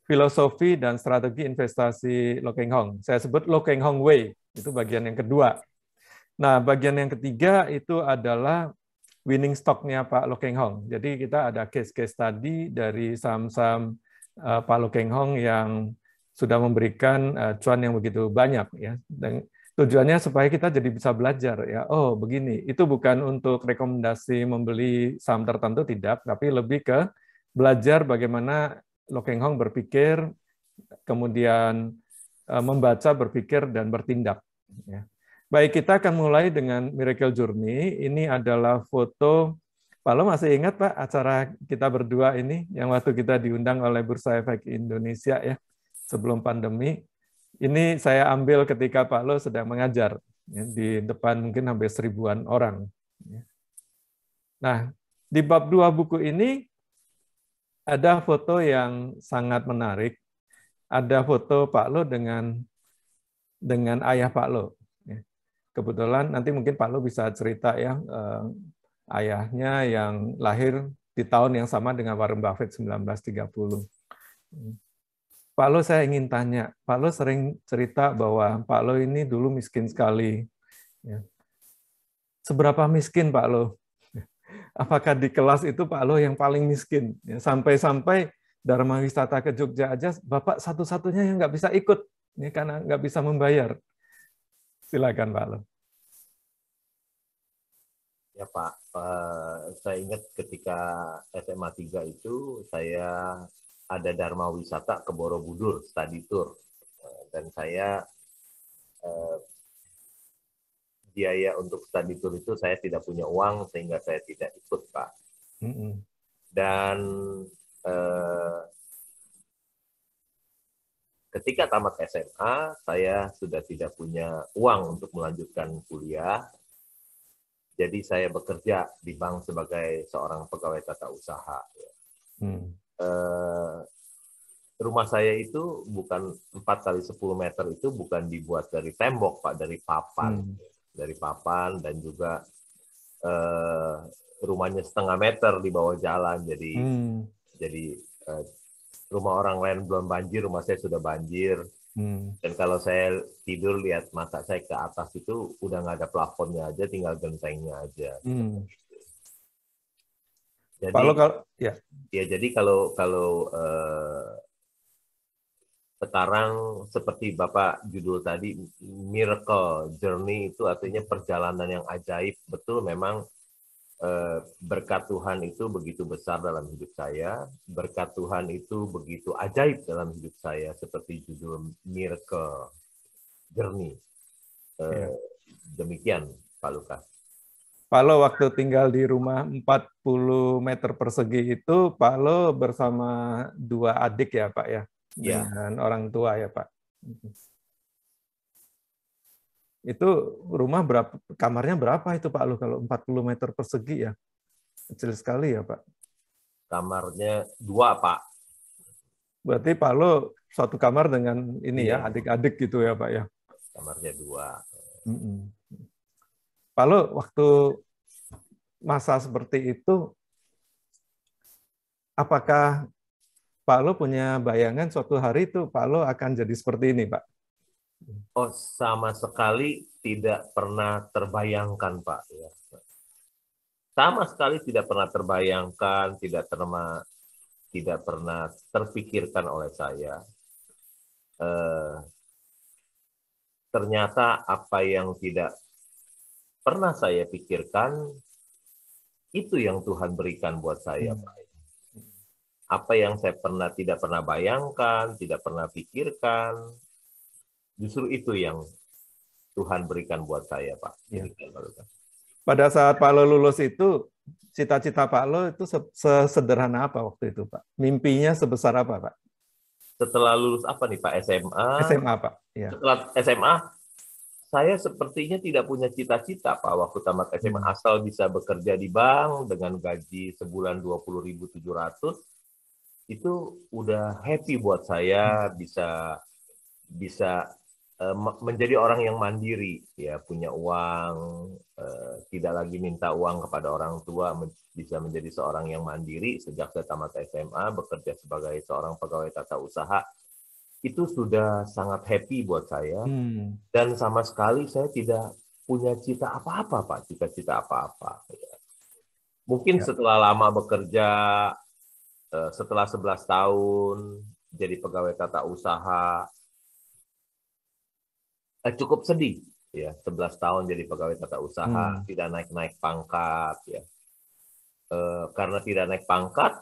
filosofi dan strategi investasi Lo Keng Hong. Saya sebut Lo Keng Hong Way, itu bagian yang kedua. Nah, bagian yang ketiga itu adalah winning stock-nya Pak Lo Keng Hong. Jadi kita ada case-case tadi dari saham-saham Pak Lo Keng Hong yang sudah memberikan cuan yang begitu banyak ya. Dan tujuannya supaya kita jadi bisa belajar ya. Oh, begini. Itu bukan untuk rekomendasi membeli saham tertentu tidak, tapi lebih ke belajar bagaimana Lo Keng Hong berpikir, kemudian membaca, berpikir dan bertindak ya. Baik, kita akan mulai dengan Miracle Journey. Ini adalah foto Pak Lo masih ingat Pak acara kita berdua ini yang waktu kita diundang oleh Bursa Efek Indonesia ya sebelum pandemi. Ini saya ambil ketika Pak Lo sedang mengajar ya, di depan mungkin hampir 1000-an orang. Nah, di bab 2 buku ini ada foto yang sangat menarik. Ada foto Pak Lo dengan ayah Pak Lo. Kebetulan nanti mungkin Pak Lo bisa cerita ya, ayahnya yang lahir di tahun yang sama dengan Warren Buffett 1930. Pak Lo saya ingin tanya, Pak Lo sering cerita bahwa Pak Lo ini dulu miskin sekali. Seberapa miskin Pak Lo? Apakah di kelas itu Pak Lo yang paling miskin? Sampai-sampai Dharma Wisata ke Jogja aja, Bapak satu-satunya yang nggak bisa ikut karena nggak bisa membayar. Silakan Pak Lo. Ya Pak, saya ingat ketika SMA 3 itu saya ada Dharma Wisata ke Borobudur, study tour. Dan saya biaya untuk study tour itu saya tidak punya uang sehingga saya tidak ikut Pak. Dan ketika tamat SMA, saya sudah tidak punya uang untuk melanjutkan kuliah. Jadi saya bekerja di bank sebagai seorang pegawai tata usaha. Rumah saya itu bukan 4x10 meter itu bukan dibuat dari tembok Pak, dari papan. Dari papan dan juga rumahnya 0,5 meter di bawah jalan. Jadi rumah orang lain belum banjir, rumah saya sudah banjir. Dan kalau saya tidur lihat mata saya ke atas itu udah nggak ada plafonnya aja, tinggal gentengnya aja. Jadi jadi kalau sekarang seperti Bapak judul tadi miracle journey itu artinya perjalanan yang ajaib. Betul memang berkat Tuhan itu begitu besar dalam hidup saya, berkat Tuhan itu begitu ajaib dalam hidup saya, seperti judul Miracle Journey. Demikian, Pak Lukas. Pak Lo waktu tinggal di rumah 40 meter persegi itu, Pak Lo bersama 2 adik ya Pak ya? Dengan orang tua ya Pak? Itu rumah berapa, kamarnya berapa itu Pak Lo kalau 40 meter persegi ya? Kecil sekali ya Pak? Kamarnya 2 Pak. Berarti Pak Lo satu kamar dengan ini ya, adik-adik gitu ya Pak ya? Kamarnya 2. Pak Lo waktu masa seperti itu, apakah Pak Lo punya bayangan suatu hari itu Pak Lo akan jadi seperti ini Pak? Oh, sama sekali tidak pernah terbayangkan, Pak. Ya. Sama sekali tidak pernah terbayangkan, tidak pernah terpikirkan oleh saya. Ternyata apa yang tidak pernah saya pikirkan, itu yang Tuhan berikan buat saya, Pak. Apa yang saya tidak pernah bayangkan, tidak pernah pikirkan, justru itu yang Tuhan berikan buat saya, Pak. Ya. Pada saat Pak Lo lulus itu, cita-cita Pak Lo itu sesederhana apa waktu itu, Pak? Mimpinya sebesar apa, Pak? Setelah lulus apa nih, Pak? SMA? SMA, Pak. Ya. Setelah SMA, saya sepertinya tidak punya cita-cita, Pak. Waktu tamat SMA, asal bisa bekerja di bank dengan gaji sebulan 20.700, itu udah happy buat saya, bisa menjadi orang yang mandiri, ya, punya uang, tidak lagi minta uang kepada orang tua, bisa menjadi seorang yang mandiri. Sejak saya tamat SMA, bekerja sebagai seorang pegawai tata usaha, itu sudah sangat happy buat saya. Dan sama sekali saya tidak punya cita apa-apa, Pak, cita-cita apa-apa. Mungkin setelah lama bekerja, setelah 11 tahun jadi pegawai tata usaha, cukup sedih ya, 11 tahun jadi pegawai tata usaha, tidak naik-naik pangkat ya. Karena tidak naik pangkat,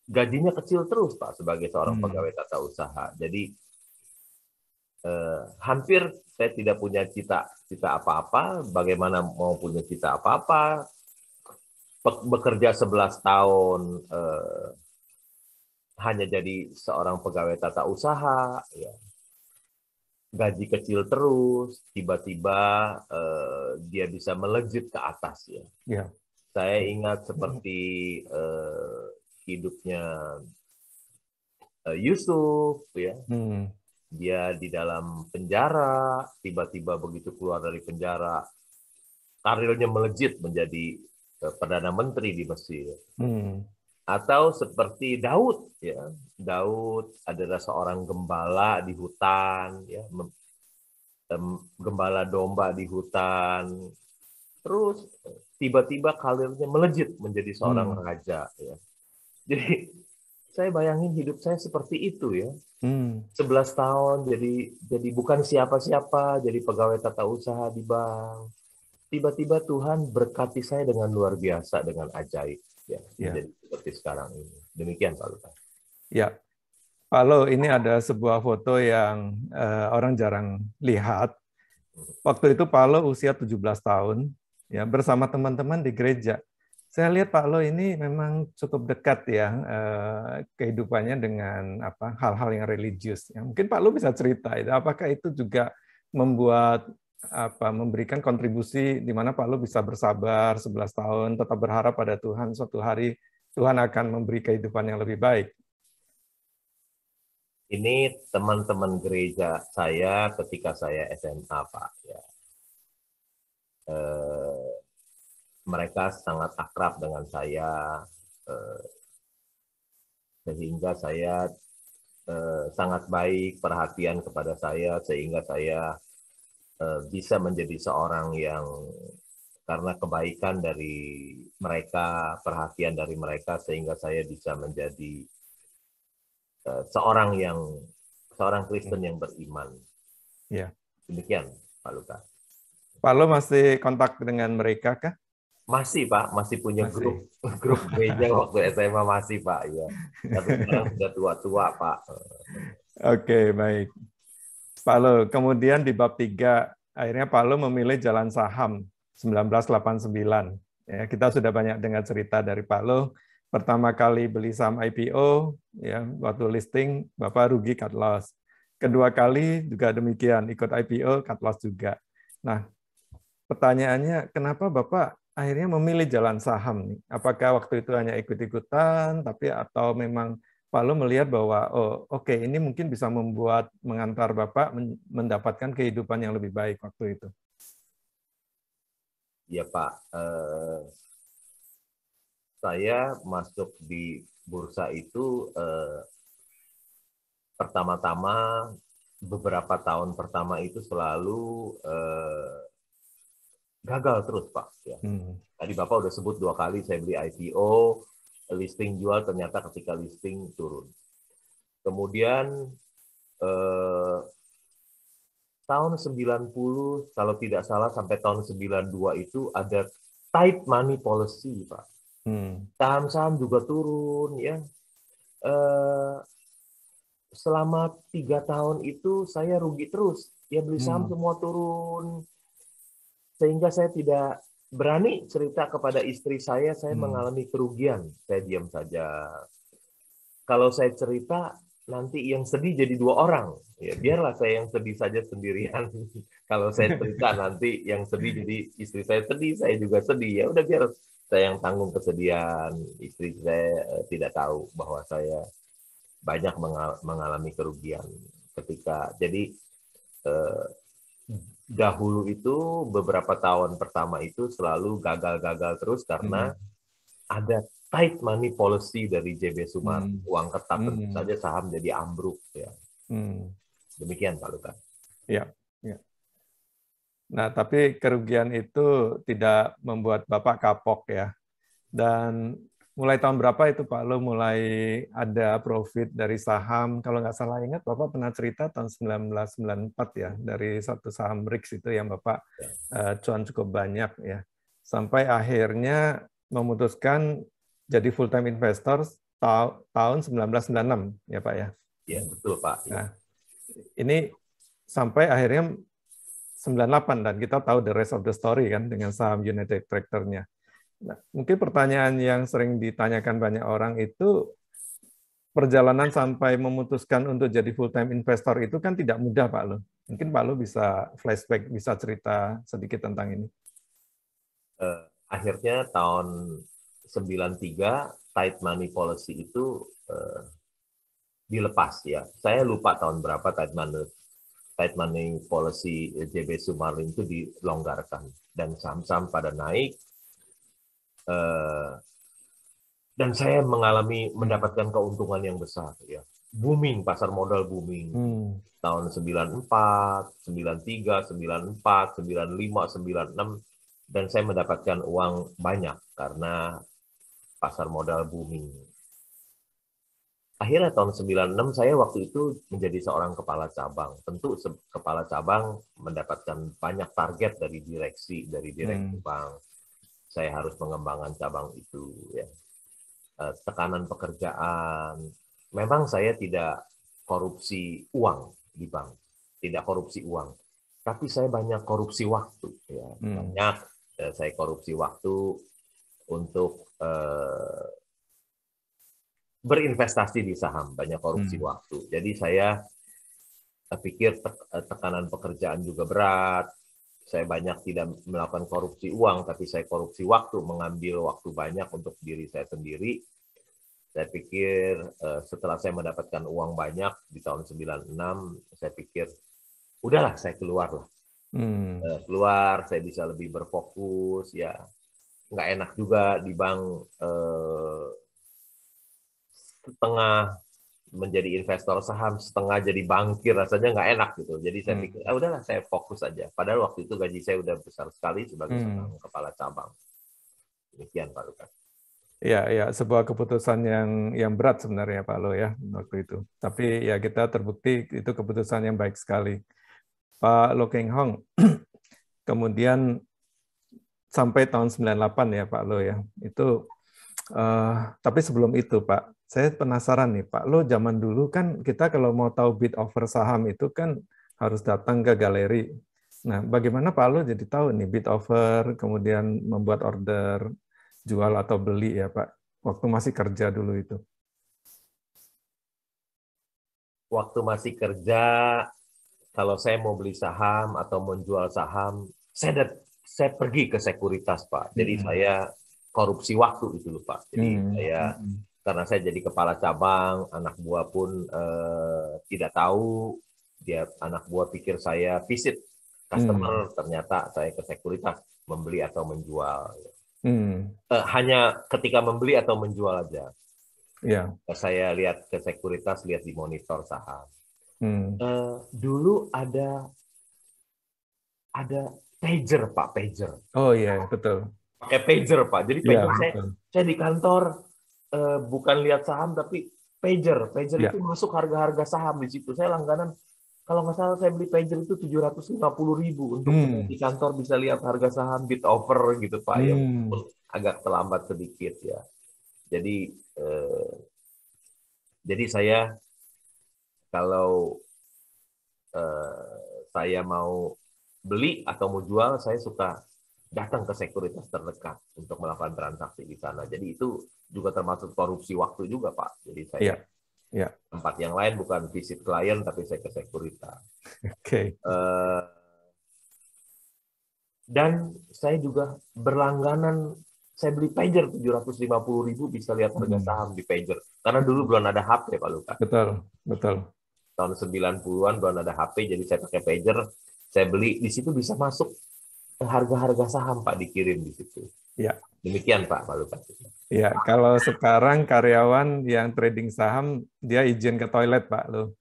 gajinya kecil terus Pak sebagai seorang pegawai tata usaha. Jadi hampir saya tidak punya cita-cita apa-apa, bagaimana mau punya cita apa-apa. bekerja 11 tahun hanya jadi seorang pegawai tata usaha, ya. Gaji kecil terus, tiba-tiba dia bisa melejit ke atas, ya. Ya. Saya ingat seperti hidupnya Yusuf, ya. Dia di dalam penjara, tiba-tiba begitu keluar dari penjara, karirnya melejit menjadi Perdana Menteri di Mesir. Atau seperti Daud, ya. Daud adalah seorang gembala di hutan, ya. Gembala domba di hutan. Terus tiba-tiba karirnya melejit menjadi seorang raja, ya. Jadi saya bayangin hidup saya seperti itu, ya. 11 tahun jadi bukan siapa-siapa, jadi pegawai tata usaha di bank. Tiba-tiba Tuhan berkati saya dengan luar biasa, dengan ajaib, ya. Menjadi seperti sekarang ini. Demikian Pak Lukas. Ya, Pak Lo, ini ada sebuah foto yang orang jarang lihat. Waktu itu Pak Lo usia 17 tahun, ya, bersama teman-teman di gereja. Saya lihat Pak Lo ini memang cukup dekat ya kehidupannya dengan hal-hal yang religius. Ya, mungkin Pak Lo bisa cerita itu, apakah itu juga memberikan kontribusi di mana Pak Lo bisa bersabar 11 tahun, tetap berharap pada Tuhan, suatu hari Tuhan akan memberi kehidupan yang lebih baik. Ini teman-teman gereja saya ketika saya SMA, Pak. Ya. Mereka sangat akrab dengan saya, sehingga saya sangat baik perhatian kepada saya, sehingga saya bisa menjadi seorang yang karena kebaikan dari mereka, perhatian dari mereka, sehingga saya bisa menjadi seorang Kristen yang beriman. Ya. Demikian, Pak Lukas. Pak Lo masih kontak dengan mereka kah? Masih, Pak. Masih punya grup gereja waktu SMA masih, Pak. Ya. Tapi sekarang sudah tua-tua, Pak. Oke, baik. Pak Lo, kemudian di bab 3, akhirnya Pak Lo memilih jalan saham 1989. Ya, kita sudah banyak dengar cerita dari Pak Lo. Pertama kali beli saham IPO, ya, waktu listing, Bapak rugi cut loss. Kedua kali juga demikian, ikut IPO, cut loss juga. Nah, pertanyaannya, kenapa Bapak akhirnya memilih jalan saham? Apakah waktu itu hanya ikut-ikutan, atau memang Pak Lo melihat bahwa, oke, ini mungkin bisa mengantar Bapak mendapatkan kehidupan yang lebih baik waktu itu? Ya, Pak. Saya masuk di bursa itu pertama-tama beberapa tahun pertama itu selalu gagal terus, Pak. Ya. Tadi Bapak udah sebut 2 kali saya beli IPO, listing jual, ternyata ketika listing turun. Kemudian tahun 90, kalau tidak salah sampai tahun 92 itu ada tight money policy, Pak. Saham-saham juga turun, ya. Selama 3 tahun itu saya rugi terus. Ya, beli saham semua turun. Sehingga saya tidak berani cerita kepada istri saya mengalami kerugian. Saya diam saja. Kalau saya cerita, nanti yang sedih jadi 2 orang. Ya, biarlah saya yang sedih saja sendirian. Kalau saya cerita, nanti yang sedih jadi istri saya sedih, saya juga sedih. Ya udah, biar saya yang tanggung kesedihan. Istri saya tidak tahu bahwa saya banyak mengalami kerugian ketika. Jadi dahulu itu beberapa tahun pertama itu selalu gagal-gagal terus karena ada tight money policy dari JB Sumar, uang ketat, tentu saja saham jadi ambruk, ya. Demikian Pak Lukas. Ya, ya. Nah, tapi kerugian itu tidak membuat Bapak kapok, ya. Dan mulai tahun berapa itu Pak Lo mulai ada profit dari saham? Kalau nggak salah ingat, Bapak pernah cerita tahun 1994 ya, dari satu saham RIX itu yang Bapak cuan cukup banyak, ya. Sampai akhirnya memutuskan jadi full-time investor tahun 1996, ya Pak ya? Iya, betul Pak. Nah, ini sampai akhirnya 98, dan kita tahu the rest of the story kan dengan saham United Tractor-nya. Nah, mungkin pertanyaan yang sering ditanyakan banyak orang itu, perjalanan sampai memutuskan untuk jadi full-time investor itu kan tidak mudah, Pak Lo. Mungkin Pak Lo bisa flashback, bisa cerita sedikit tentang ini. Akhirnya tahun 93, tight money policy itu dilepas ya. Saya lupa tahun berapa tight money policy JB Sumarlin itu dilonggarkan. Dan saham-saham pada naik, dan saya mendapatkan keuntungan yang besar ya. Booming, pasar modal booming. Tahun 94, 93, 94, 95, 96, dan saya mendapatkan uang banyak karena pasar modal booming. Akhirnya tahun 96 saya waktu itu menjadi seorang kepala cabang. Tentu kepala cabang mendapatkan banyak target dari direksi bank. Saya harus mengembangkan cabang itu ya. Tekanan pekerjaan. Memang saya tidak korupsi uang di bank, tidak korupsi uang, tapi saya banyak korupsi waktu. Ya. Banyak saya korupsi waktu untuk berinvestasi di saham, banyak korupsi waktu. Jadi saya pikir tekanan pekerjaan juga berat. Saya banyak tidak melakukan korupsi uang, tapi saya korupsi waktu, mengambil waktu banyak untuk diri saya sendiri. Saya pikir setelah saya mendapatkan uang banyak di tahun 96, saya pikir, udahlah saya keluar lah. Keluar, saya bisa lebih berfokus. Ya, nggak enak juga di bank setengah menjadi investor saham, setengah jadi bankir, rasanya nggak enak gitu. Jadi saya pikir, udahlah saya fokus aja. Padahal waktu itu gaji saya udah besar sekali sebagai seorang kepala cabang. Demikian Pak Lukas. Ya, sebuah keputusan yang berat sebenarnya Pak Lo ya waktu itu. Tapi ya kita terbukti itu keputusan yang baik sekali. Pak Lo Keng Hong, kemudian sampai tahun 98 ya Pak Lo ya. Itu tapi sebelum itu Pak, saya penasaran nih Pak Lo, zaman dulu kan kita kalau mau tahu bid offer saham itu kan harus datang ke galeri. Nah, bagaimana Pak Lo jadi tahu nih bid offer, kemudian membuat order jual atau beli ya Pak, waktu masih kerja dulu itu? Waktu masih kerja, kalau saya mau beli saham atau menjual saham, saya pergi ke sekuritas Pak. Jadi saya korupsi waktu itu loh Pak. Jadi saya, karena saya jadi kepala cabang, anak buah pun tidak tahu, anak buah pikir saya visit customer, ternyata saya ke sekuritas membeli atau menjual. Hanya ketika membeli atau menjual aja. Saya lihat ke sekuritas, lihat di monitor saham. Dulu ada pager Pak, pager. Oh iya, betul. Pakai pager Pak. Jadi pager saya di kantor bukan lihat saham tapi pager. Pager itu masuk harga-harga saham di situ. Saya langganan, kalau nggak salah saya beli pager itu 750.000 untuk di kantor bisa lihat harga saham, bid offer gitu Pak. Ya agak terlambat sedikit ya. Jadi saya kalau saya mau beli atau mau jual, saya suka datang ke sekuritas terdekat untuk melakukan transaksi di sana. Jadi itu juga termasuk korupsi waktu juga Pak. Jadi saya tempat yang lain bukan visit klien, tapi saya ke sekuritas. Dan saya juga berlangganan, saya beli pager 750.000 bisa lihat harga saham di pager. Karena dulu belum ada HP Pak Lukas. Betul. Tahun 90-an belum ada HP, jadi saya pakai pager. Saya beli di situ bisa masuk harga-harga saham Pak, dikirim di situ. Demikian Pak Lukas. Ya, kalau sekarang karyawan yang trading saham dia izin ke toilet Pak Lo.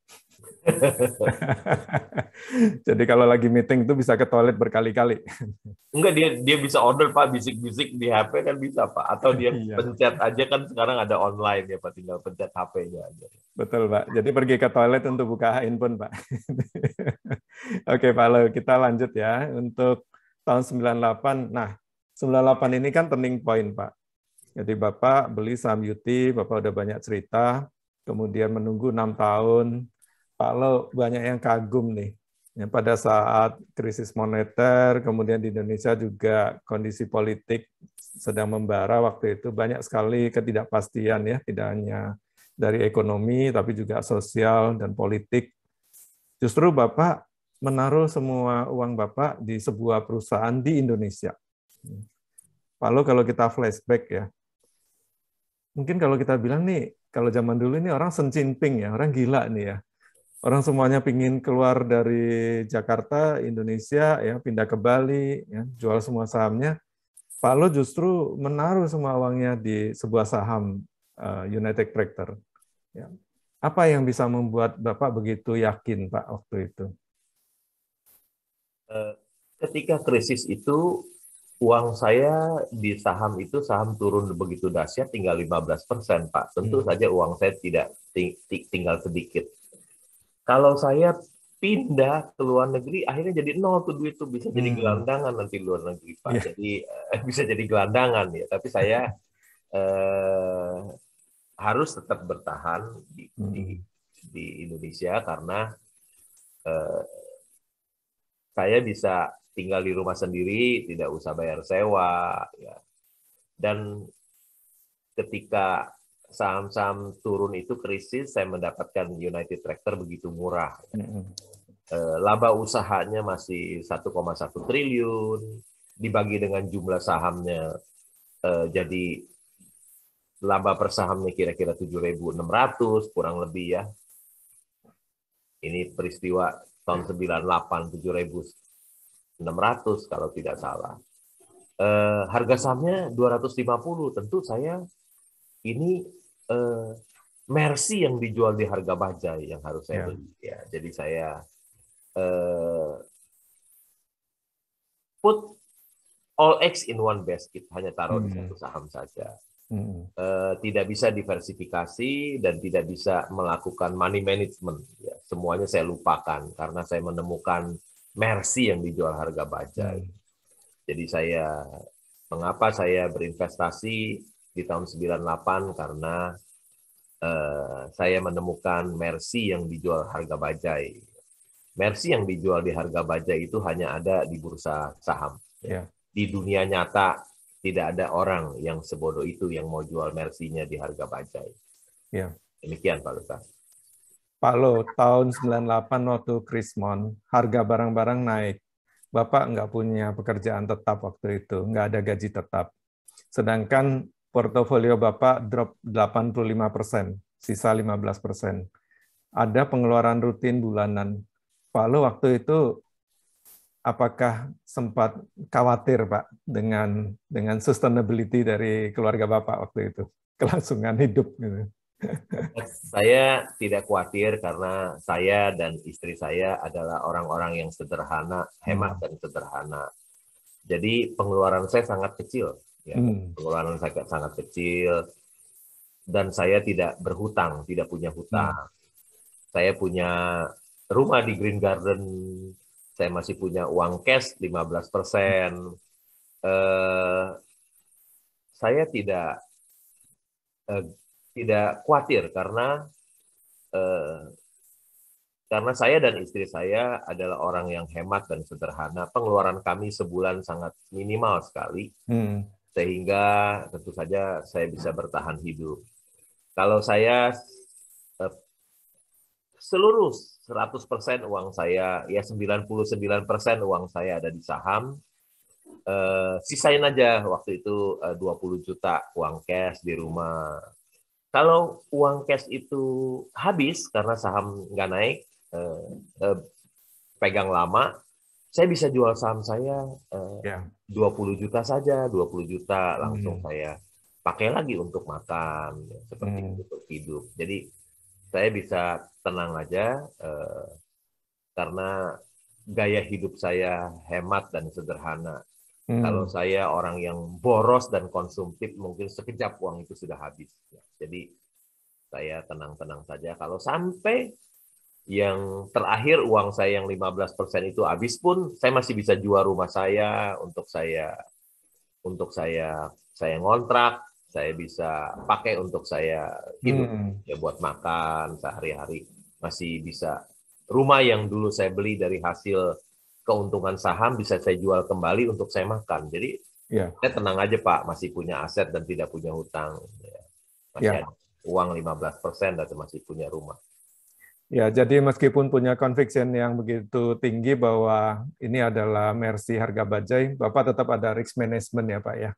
Jadi kalau lagi meeting itu bisa ke toilet berkali-kali. Enggak, dia bisa order Pak, bisik-bisik di HP kan bisa Pak, atau dia pencet aja kan sekarang ada online ya Pak, tinggal pencet HP-nya aja. Betul Pak, jadi pergi ke toilet untuk buka handphone Pak. Oke Pak Lo, kita lanjut ya untuk tahun 98. Nah, 98 ini kan turning point Pak. Jadi Bapak beli saham UT, Bapak udah banyak cerita, kemudian menunggu 6 tahun. Pak Lo banyak yang kagum nih. Ya, pada saat krisis moneter, kemudian di Indonesia juga kondisi politik sedang membara waktu itu, banyak sekali ketidakpastian ya, tidak hanya dari ekonomi tapi juga sosial dan politik. Justru Bapak menaruh semua uang Bapak di sebuah perusahaan di Indonesia. Lalu kalau kita flashback ya, mungkin kalau kita bilang nih, kalau zaman dulu ini orang sencimping ya, orang gila nih ya. Orang semuanya pingin keluar dari Jakarta, Indonesia, ya pindah ke Bali, ya, jual semua sahamnya. Pak Lo justru menaruh semua uangnya di sebuah saham United Tractor. Ya. Apa yang bisa membuat Bapak begitu yakin, Pak, waktu itu? Ketika krisis itu, uang saya di saham itu, saham turun begitu dahsyat, tinggal 15%, Pak. Tentu saja uang saya tidak tinggal sedikit. Kalau saya pindah ke luar negeri, akhirnya jadi nol tuh duit tuh, bisa jadi gelandangan nanti luar negeri, Pak. Yeah. Jadi bisa jadi gelandangan ya. Tapi saya harus tetap bertahan di Indonesia karena saya bisa tinggal di rumah sendiri, tidak usah bayar sewa, ya. Dan ketika saham-saham turun itu krisis, saya mendapatkan United Tractor begitu murah. Laba usahanya masih 1,1 triliun, dibagi dengan jumlah sahamnya, jadi laba per sahamnya kira-kira 7.600, kurang lebih ya. Ini peristiwa tahun 98, 7.600 kalau tidak salah. Harga sahamnya 250, tentu saya ini Mercy yang dijual di harga bajai yang harus saya beli. Ya, jadi saya put all eggs in one basket, hanya taruh di satu saham saja. Tidak bisa diversifikasi dan tidak bisa melakukan money management. Ya, semuanya saya lupakan karena saya menemukan Mercy yang dijual harga bajai. Jadi mengapa saya berinvestasi di tahun 98? Karena saya menemukan Mercy yang dijual harga bajai. Mercy yang dijual di harga bajai itu hanya ada di bursa saham. Yeah. Di dunia nyata tidak ada orang yang sebodoh itu yang mau jual Mercy-nya di harga bajai. Yeah. Demikian Pak Lukas. Pak Lo, tahun 98 waktu Krismon, harga barang-barang naik. Bapak nggak punya pekerjaan tetap waktu itu, nggak ada gaji tetap. Sedangkan portofolio Bapak drop 85%, sisa 15%. Ada pengeluaran rutin bulanan. Pak Lo waktu itu apakah sempat khawatir, Pak, dengan sustainability dari keluarga Bapak waktu itu? Kelangsungan hidup gitu. Saya tidak khawatir karena saya dan istri saya adalah orang-orang yang sederhana, hemat dan sederhana. Jadi pengeluaran saya sangat kecil. Ya. Pengeluaran saya sangat kecil. Dan saya tidak berhutang, tidak punya hutang. Saya punya rumah di Green Garden, saya masih punya uang cash 15%. Saya tidak khawatir karena saya dan istri saya adalah orang yang hemat dan sederhana. Pengeluaran kami sebulan sangat minimal sekali, sehingga tentu saja saya bisa bertahan hidup. Kalau saya seluruh 100% uang saya, ya 99% uang saya ada di saham, sisain aja waktu itu 20 juta uang cash di rumah. Kalau uang cash itu habis karena saham nggak naik, pegang lama, saya bisa jual saham saya 20 juta saja, 20 juta langsung saya pakai lagi untuk makan, seperti untuk hidup. Jadi saya bisa tenang aja karena gaya hidup saya hemat dan sederhana. Kalau saya orang yang boros dan konsumtif, mungkin sekejap uang itu sudah habis. Jadi saya tenang-tenang saja. Kalau sampai yang terakhir uang saya yang 15% itu habis pun, saya masih bisa jual rumah saya untuk saya ngontrak, saya bisa pakai untuk saya hidup, ya buat makan sehari-hari, masih bisa rumah yang dulu saya beli dari hasil keuntungan saham bisa saya jual kembali untuk saya makan. Jadi saya tenang aja Pak, masih punya aset dan tidak punya hutang. Masih ada uang 15% dan masih punya rumah. Ya, jadi meskipun punya conviction yang begitu tinggi bahwa ini adalah mercy harga bajai, Bapak tetap ada risk management ya Pak ya.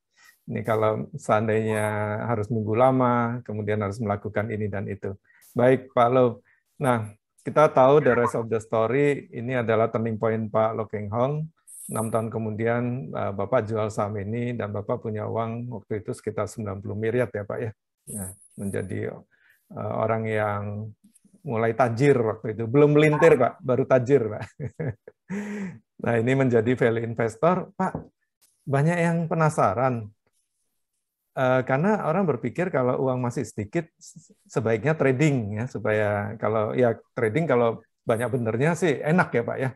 Ini kalau seandainya harus nunggu lama, kemudian harus melakukan ini dan itu. Baik Pak Lo. Nah, kita tahu the rest of the story, ini adalah turning point Pak Lo Keng Hong. 6 tahun kemudian Bapak jual saham ini dan Bapak punya uang waktu itu sekitar 90 miliar ya Pak ya. Menjadi orang yang mulai tajir waktu itu. Belum melintir, Pak. Baru tajir, Pak. Nah, ini menjadi value investor. Pak, banyak yang penasaran. Karena orang berpikir kalau uang masih sedikit, sebaiknya trading. Ya, supaya kalau ya trading kalau banyak benernya sih enak ya, Pak. Ya,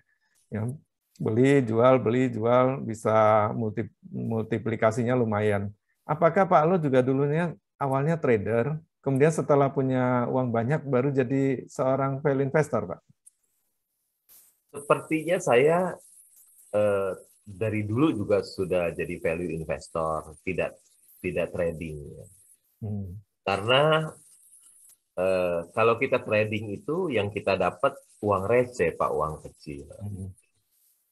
beli, jual, bisa multiplikasinya lumayan. Apakah Pak Lo juga dulunya awalnya trader, kemudian setelah punya uang banyak baru jadi seorang value investor, Pak? Sepertinya saya dari dulu juga sudah jadi value investor, tidak trading. Karena kalau kita trading itu yang kita dapat uang receh, Pak, uang kecil.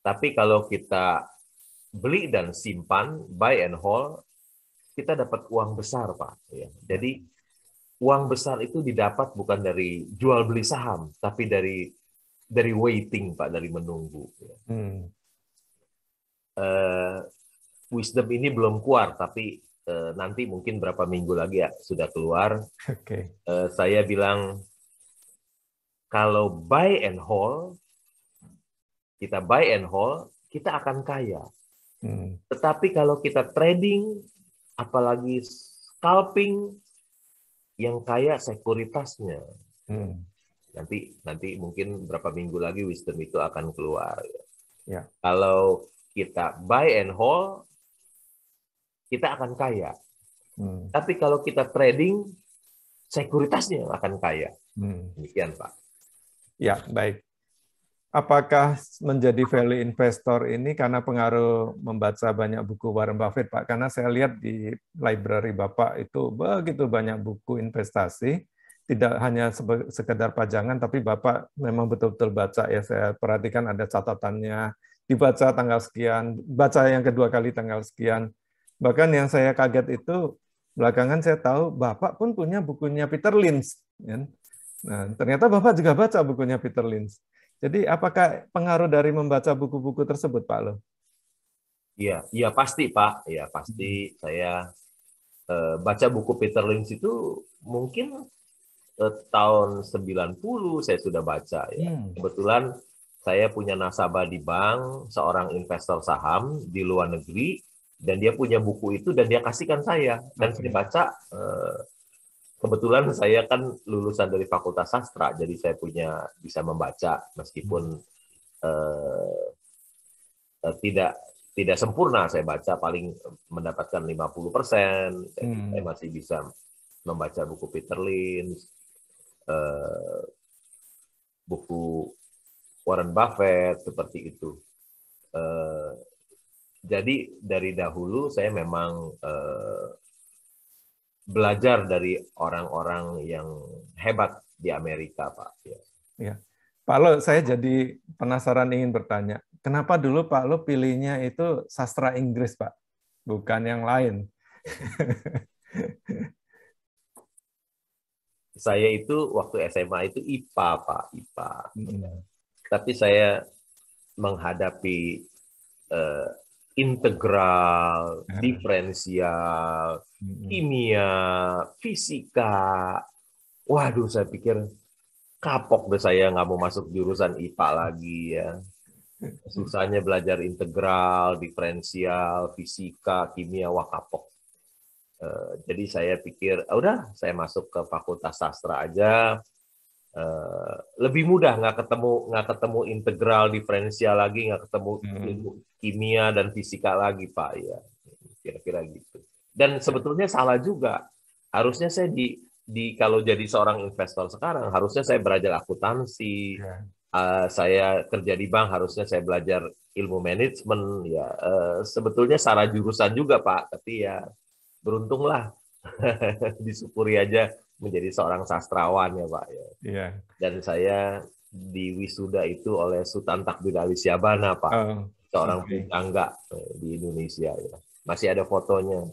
Tapi kalau kita beli dan simpan, buy and hold, kita dapat uang besar, Pak. Jadi uang besar itu didapat bukan dari jual beli saham, tapi dari waiting, Pak, dari menunggu. Wisdom ini belum keluar, tapi nanti mungkin berapa minggu lagi ya sudah keluar. Saya bilang kalau buy and hold, kita akan kaya. Tetapi kalau kita trading, apalagi scalping, yang kaya sekuritasnya. Nanti mungkin berapa minggu lagi wisdom itu akan keluar. Kalau kita buy and hold, kita akan kaya. Tapi kalau kita trading, sekuritasnya yang akan kaya. Demikian, Pak. Ya, baik. Apakah menjadi value investor ini karena pengaruh membaca banyak buku Warren Buffett, Pak? Karena saya lihat di library Bapak itu begitu banyak buku investasi, tidak hanya sekedar pajangan, tapi Bapak memang betul-betul baca ya. Saya perhatikan ada catatannya, dibaca tanggal sekian, baca yang kedua kali tanggal sekian. Bahkan yang saya kaget itu, belakangan saya tahu Bapak pun punya bukunya Peter Lynch. Nah, ternyata Bapak juga baca bukunya Peter Lynch. Jadi apakah pengaruh dari membaca buku-buku tersebut, Pak Lo? Iya pasti, Pak. Ya pasti. Saya baca buku Peter Lynch itu mungkin tahun 90 saya sudah baca. Kebetulan saya punya nasabah di bank, seorang investor saham di luar negeri, dan dia punya buku itu dan dia kasihkan saya. Dan saya baca. Kebetulan saya kan lulusan dari Fakultas Sastra, jadi saya bisa membaca meskipun tidak sempurna. Saya baca paling mendapatkan 50%. Jadi saya masih bisa membaca buku Peter Lynch, buku Warren Buffett seperti itu. Jadi dari dahulu saya memang belajar dari orang-orang yang hebat di Amerika, Pak. Ya. Pak Lo, saya jadi penasaran ingin bertanya, kenapa dulu Pak Lo pilihnya itu sastra Inggris, Pak? Bukan yang lain. Saya itu waktu SMA itu IPA, Pak. IPA. Tapi saya menghadapi integral, diferensial, kimia, fisika. Waduh, saya pikir kapok deh saya nggak mau masuk jurusan IPA lagi ya. Susahnya belajar integral, diferensial, fisika, kimia, wah kapok. Jadi saya pikir, udah saya masuk ke Fakultas Sastra aja. Lebih mudah, nggak ketemu integral, diferensial lagi, nggak ketemu ilmu kimia dan fisika lagi, Pak, ya kira-kira gitu. Dan sebetulnya salah juga, harusnya saya kalau jadi seorang investor sekarang harusnya saya belajar akuntansi, saya kerja di bank, harusnya saya belajar ilmu manajemen. Ya, sebetulnya salah jurusan juga, Pak. Tapi ya beruntunglah disyukuri aja menjadi seorang sastrawan ya, Pak. Iya. Dan saya diwisuda itu oleh Sultan Takdir Ali Syahbana, Pak. Oh, Seorang oke. pujangga di Indonesia. Ya. Masih ada fotonya.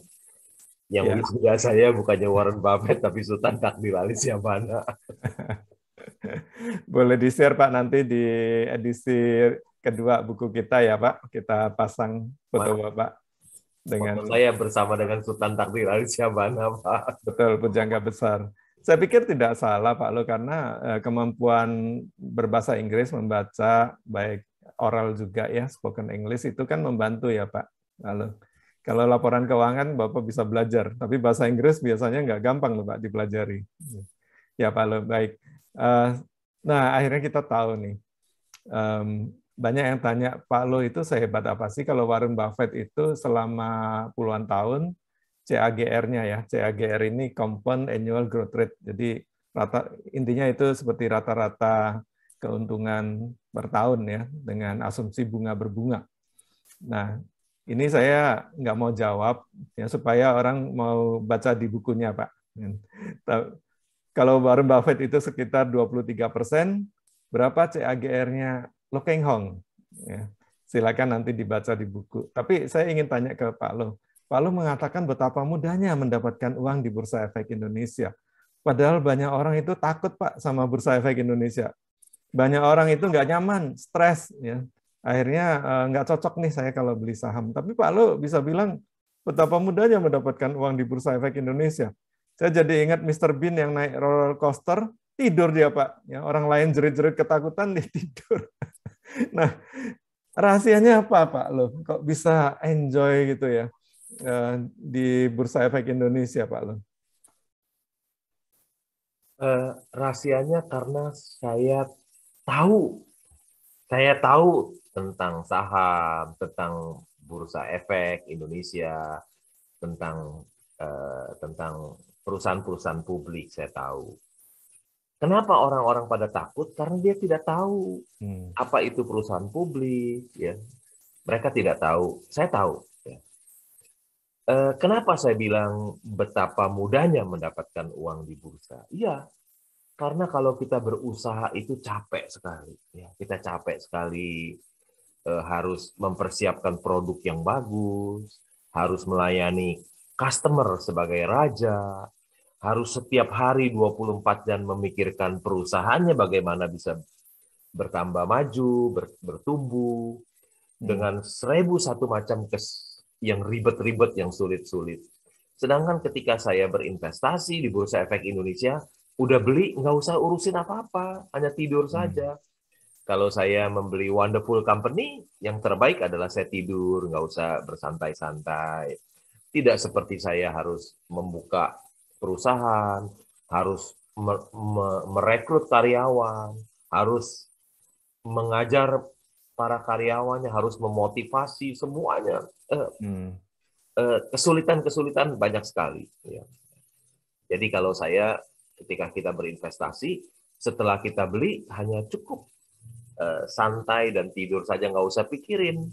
Yang Ya. wisuda saya bukannya Warren Buffett, tapi Sultan Takdir Ali Syahbana. Boleh di-share Pak nanti di edisi kedua buku kita ya Pak. Kita pasang foto Bapak dengan Foto saya bersama dengan Sultan Takdir Ali Syahbana, Pak. betul pujangga besar. Saya pikir tidak salah Pak Lo, karena kemampuan berbahasa Inggris, membaca baik oral juga ya, spoken English itu kan membantu ya Pak. Lalu kalau laporan keuangan Bapak bisa belajar, tapi bahasa Inggris biasanya nggak gampang loh Pak dipelajari. Ya Pak Lo, baik. Nah akhirnya kita tahu nih, banyak yang tanya Pak Lo itu sehebat apa sih kalau Warren Buffett itu selama puluhan tahun CAGR-nya ya, CAGR ini Compound Annual Growth Rate. Jadi intinya itu seperti rata-rata keuntungan per tahun ya dengan asumsi bunga berbunga. Nah, ini saya nggak mau jawab ya supaya orang mau baca di bukunya Pak. Kalau Warren Buffett itu sekitar 23%, berapa CAGR-nya Lo Keng Hong? Ya, silakan nanti dibaca di buku. Tapi saya ingin tanya ke Pak Lo. Pak Lo mengatakan betapa mudahnya mendapatkan uang di Bursa Efek Indonesia. Padahal banyak orang itu takut Pak sama Bursa Efek Indonesia. Banyak orang itu nggak nyaman, stres. Ya. Akhirnya nggak cocok nih saya kalau beli saham. Tapi Pak Lo bisa bilang betapa mudahnya mendapatkan uang di Bursa Efek Indonesia. Saya jadi ingat Mr. Bean yang naik roller coaster, tidur dia Pak. Ya, orang lain jerit-jerit ketakutan, dia tidur. Nah, rahasianya apa Pak Lo? Kok bisa enjoy gitu ya di Bursa Efek Indonesia Pak Lo? Rahasianya karena saya tahu tentang saham, tentang Bursa Efek Indonesia, tentang perusahaan-perusahaan publik. Saya tahu. Kenapa orang-orang pada takut? Karena dia tidak tahu apa itu perusahaan publik. Ya, mereka tidak tahu. Saya tahu. Ya. Kenapa saya bilang betapa mudahnya mendapatkan uang di bursa? Iya, karena kalau kita berusaha itu capek sekali. Ya, kita capek sekali. Harus mempersiapkan produk yang bagus, harus melayani customer sebagai raja, harus setiap hari 24 jam memikirkan perusahaannya bagaimana bisa bertambah maju, bertumbuh, dengan 1001 macam yang ribet-ribet, yang sulit-sulit. Sedangkan ketika saya berinvestasi di Bursa Efek Indonesia, udah beli, nggak usah urusin apa-apa, hanya tidur saja. Kalau saya membeli wonderful company, yang terbaik adalah saya tidur, nggak usah bersantai-santai. Tidak seperti saya harus membuka perusahaan, harus merekrut karyawan, harus mengajar para karyawannya, harus memotivasi semuanya. Kesulitan-kesulitan banyak sekali. Jadi kalau saya, ketika kita berinvestasi, setelah kita beli, hanya cukup santai dan tidur saja, nggak usah pikirin.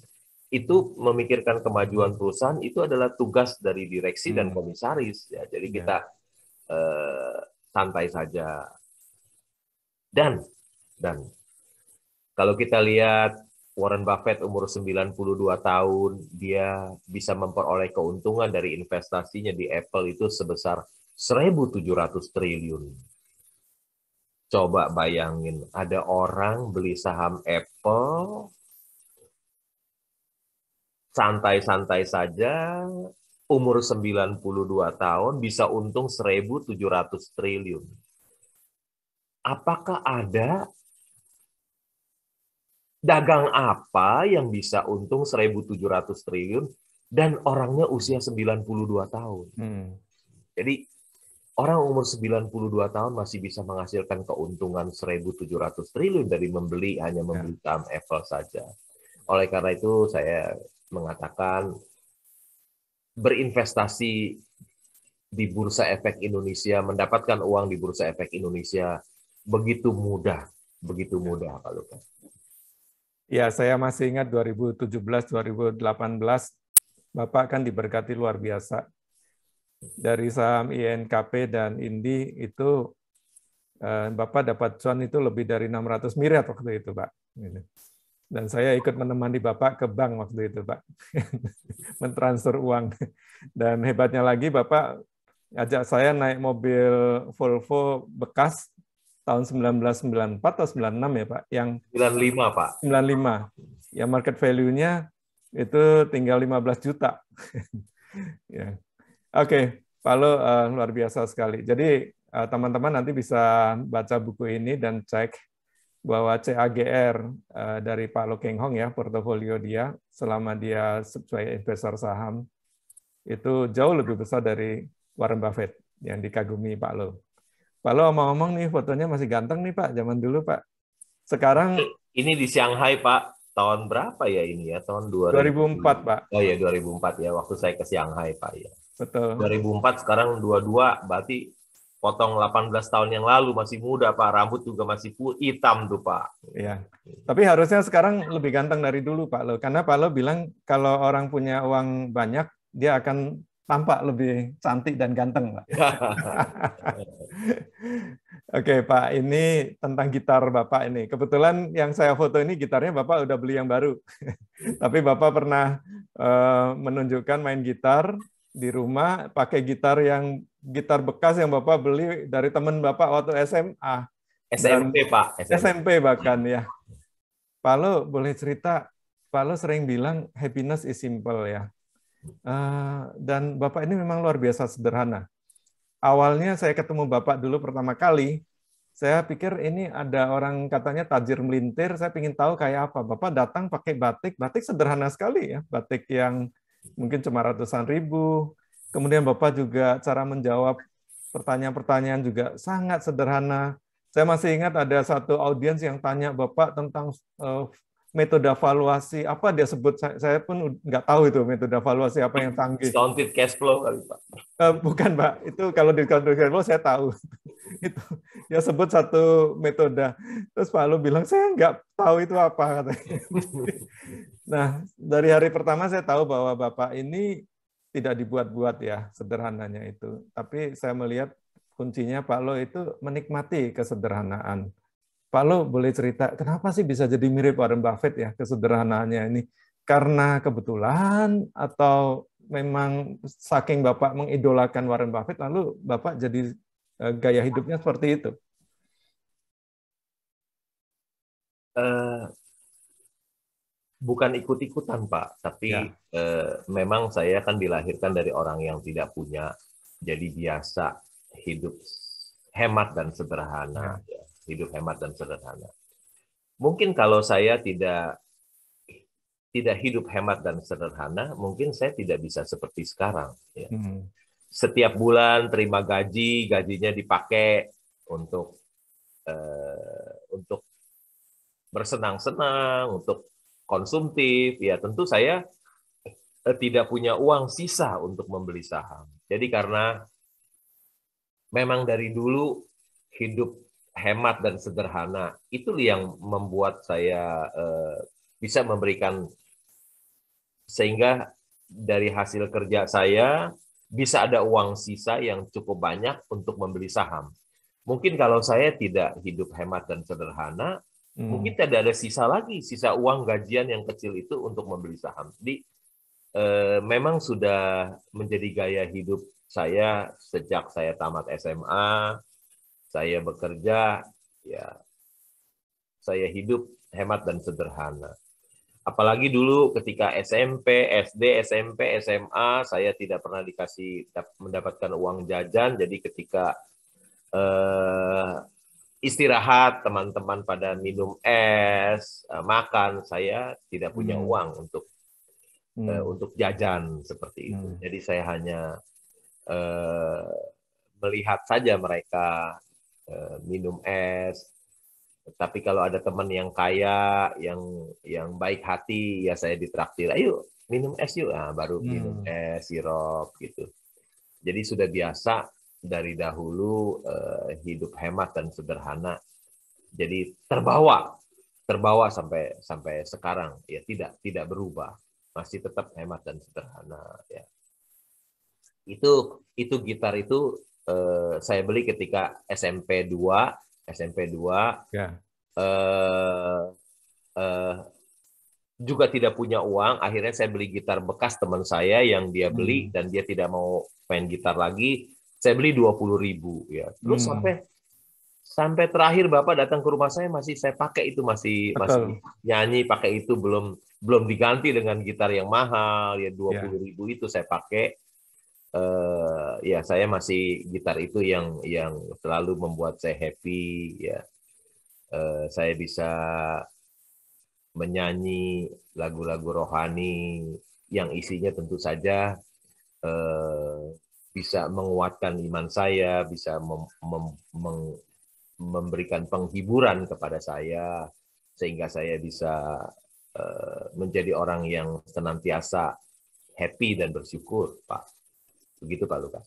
Itu memikirkan kemajuan perusahaan itu adalah tugas dari direksi dan komisaris. Ya, jadi kita santai saja. Dan kalau kita lihat Warren Buffett umur 92 tahun, dia bisa memperoleh keuntungan dari investasinya di Apple itu sebesar 1.700 triliun. Coba bayangin, ada orang beli saham Apple, santai-santai saja, umur 92 tahun, bisa untung 1.700 triliun. Apakah ada dagang apa yang bisa untung 1.700 triliun dan orangnya usia 92 tahun? Jadi, orang umur 92 tahun masih bisa menghasilkan keuntungan 1.700 triliun dari hanya membeli saham Apple saja. Oleh karena itu saya mengatakan berinvestasi di Bursa Efek Indonesia, mendapatkan uang di Bursa Efek Indonesia begitu mudah. begitu mudah, Pak Lukas? Ya, saya masih ingat 2017-2018, Bapak kan diberkati luar biasa. Dari saham INKP dan INDI itu, Bapak dapat cuan itu lebih dari 600 miliar waktu itu, Pak. Dan saya ikut menemani Bapak ke bank waktu itu, Pak. Mentransfer uang. Dan hebatnya lagi, Bapak ajak saya naik mobil Volvo bekas tahun 1994 atau 96 ya, Pak, yang 95, Pak. 95. Yang market value-nya itu tinggal 15 juta. Ya. Oke, Pak Lo, luar biasa sekali. Jadi teman-teman nanti bisa baca buku ini dan cek bahwa CAGR dari Pak Lo Keng Hong ya, portofolio dia selama dia sebagai investor saham itu jauh lebih besar dari Warren Buffett yang dikagumi Pak Lo. Pak Lo ngomong-ngomong nih fotonya masih ganteng nih Pak, zaman dulu Pak. Sekarang ini di Shanghai, Pak. Tahun berapa ya ini ya? Tahun 2004 Pak. Oh ya 2004 ya, waktu saya ke Shanghai, Pak ya. Betul. 2004 sekarang 22, berarti potong 18 tahun yang lalu, masih muda Pak, rambut juga masih hitam tuh Pak. Iya. Tapi harusnya sekarang lebih ganteng dari dulu Pak Lo, karena Pak Lo bilang kalau orang punya uang banyak dia akan tampak lebih cantik dan ganteng Pak. Oke Pak, ini tentang gitar Bapak ini. Kebetulan yang saya foto ini gitarnya Bapak udah beli yang baru. Tapi Bapak pernah menunjukkan main gitar di rumah pakai gitar bekas yang Bapak beli dari teman Bapak waktu SMA. SMP, Pak. SMP bahkan ya. Pak Lo boleh cerita, Pak Lo sering bilang happiness is simple ya. Dan Bapak ini memang luar biasa sederhana. Awalnya saya ketemu Bapak dulu pertama kali, saya pikir ini ada orang katanya tajir melintir, saya ingin tahu kayak apa. Bapak datang pakai batik sederhana sekali ya, batik yang mungkin cuma ratusan ribu. Kemudian Bapak juga cara menjawab pertanyaan-pertanyaan juga sangat sederhana. Saya masih ingat ada satu audiens yang tanya Bapak tentang metode valuasi. Apa dia sebut? Saya pun nggak tahu itu metode valuasi apa yang canggih. Discounted cash flow kali Pak. Bukan Pak, itu kalau discounted cash flow saya tahu. Itu dia sebut satu metode. Terus Pak Lu bilang, saya nggak tahu itu apa katanya. Nah, dari hari pertama saya tahu bahwa Bapak ini tidak dibuat-buat ya, sederhananya itu. Tapi saya melihat kuncinya Pak Lo itu menikmati kesederhanaan. Pak Lo boleh cerita, kenapa sih bisa jadi mirip Warren Buffett ya, kesederhanaannya ini? Karena kebetulan atau memang saking Bapak mengidolakan Warren Buffett, lalu Bapak jadi gaya hidupnya seperti itu? Bukan ikut-ikutan, Pak. Tapi ya. Memang saya kan dilahirkan dari orang yang tidak punya, jadi biasa hidup hemat dan sederhana. Ya. Hidup hemat dan sederhana. Mungkin kalau saya tidak hidup hemat dan sederhana, mungkin saya tidak bisa seperti sekarang. Ya. Setiap bulan terima gajinya dipakai untuk bersenang-senang, untuk konsumtif. Ya tentu saya tidak punya uang sisa untuk membeli saham. Jadi karena memang dari dulu hidup hemat dan sederhana, itu yang membuat saya bisa memberikan, sehingga dari hasil kerja saya bisa ada uang sisa yang cukup banyak untuk membeli saham. Mungkin kalau saya tidak hidup hemat dan sederhana, mungkin tidak ada sisa lagi, sisa uang gajian yang kecil itu untuk membeli saham. Jadi memang sudah menjadi gaya hidup saya sejak saya tamat SMA. Saya bekerja, ya saya hidup hemat dan sederhana. Apalagi dulu ketika SMP, SD, SMP, SMA, saya tidak pernah mendapatkan uang jajan. Jadi ketika istirahat, teman-teman pada minum es, makan, saya tidak punya uang untuk jajan seperti itu. Jadi saya hanya melihat saja mereka minum es. Tapi kalau ada teman yang kaya, yang baik hati, ya saya ditraktir, ayo minum es yuk, baru minum es, sirup gitu. Jadi sudah biasa dari dahulu hidup hemat dan sederhana. Jadi terbawa sampai sekarang ya, tidak berubah, masih tetap hemat dan sederhana ya. Itu gitar itu saya beli ketika SMP 2 Ya. Juga tidak punya uang. Akhirnya saya beli gitar bekas teman saya yang dia beli dan dia tidak mau main gitar lagi. Saya beli 20.000 ya. Terus sampai terakhir Bapak datang ke rumah saya masih saya pakai itu, masih nyanyi pakai itu, belum diganti dengan gitar yang mahal ya, 20.000 itu saya pakai. Ya saya masih gitar itu yang selalu membuat saya happy ya. Saya bisa menyanyi lagu-lagu rohani yang isinya tentu saja bisa menguatkan iman saya, bisa memberikan penghiburan kepada saya, sehingga saya bisa menjadi orang yang senantiasa happy dan bersyukur, Pak. Begitu Pak Lukas.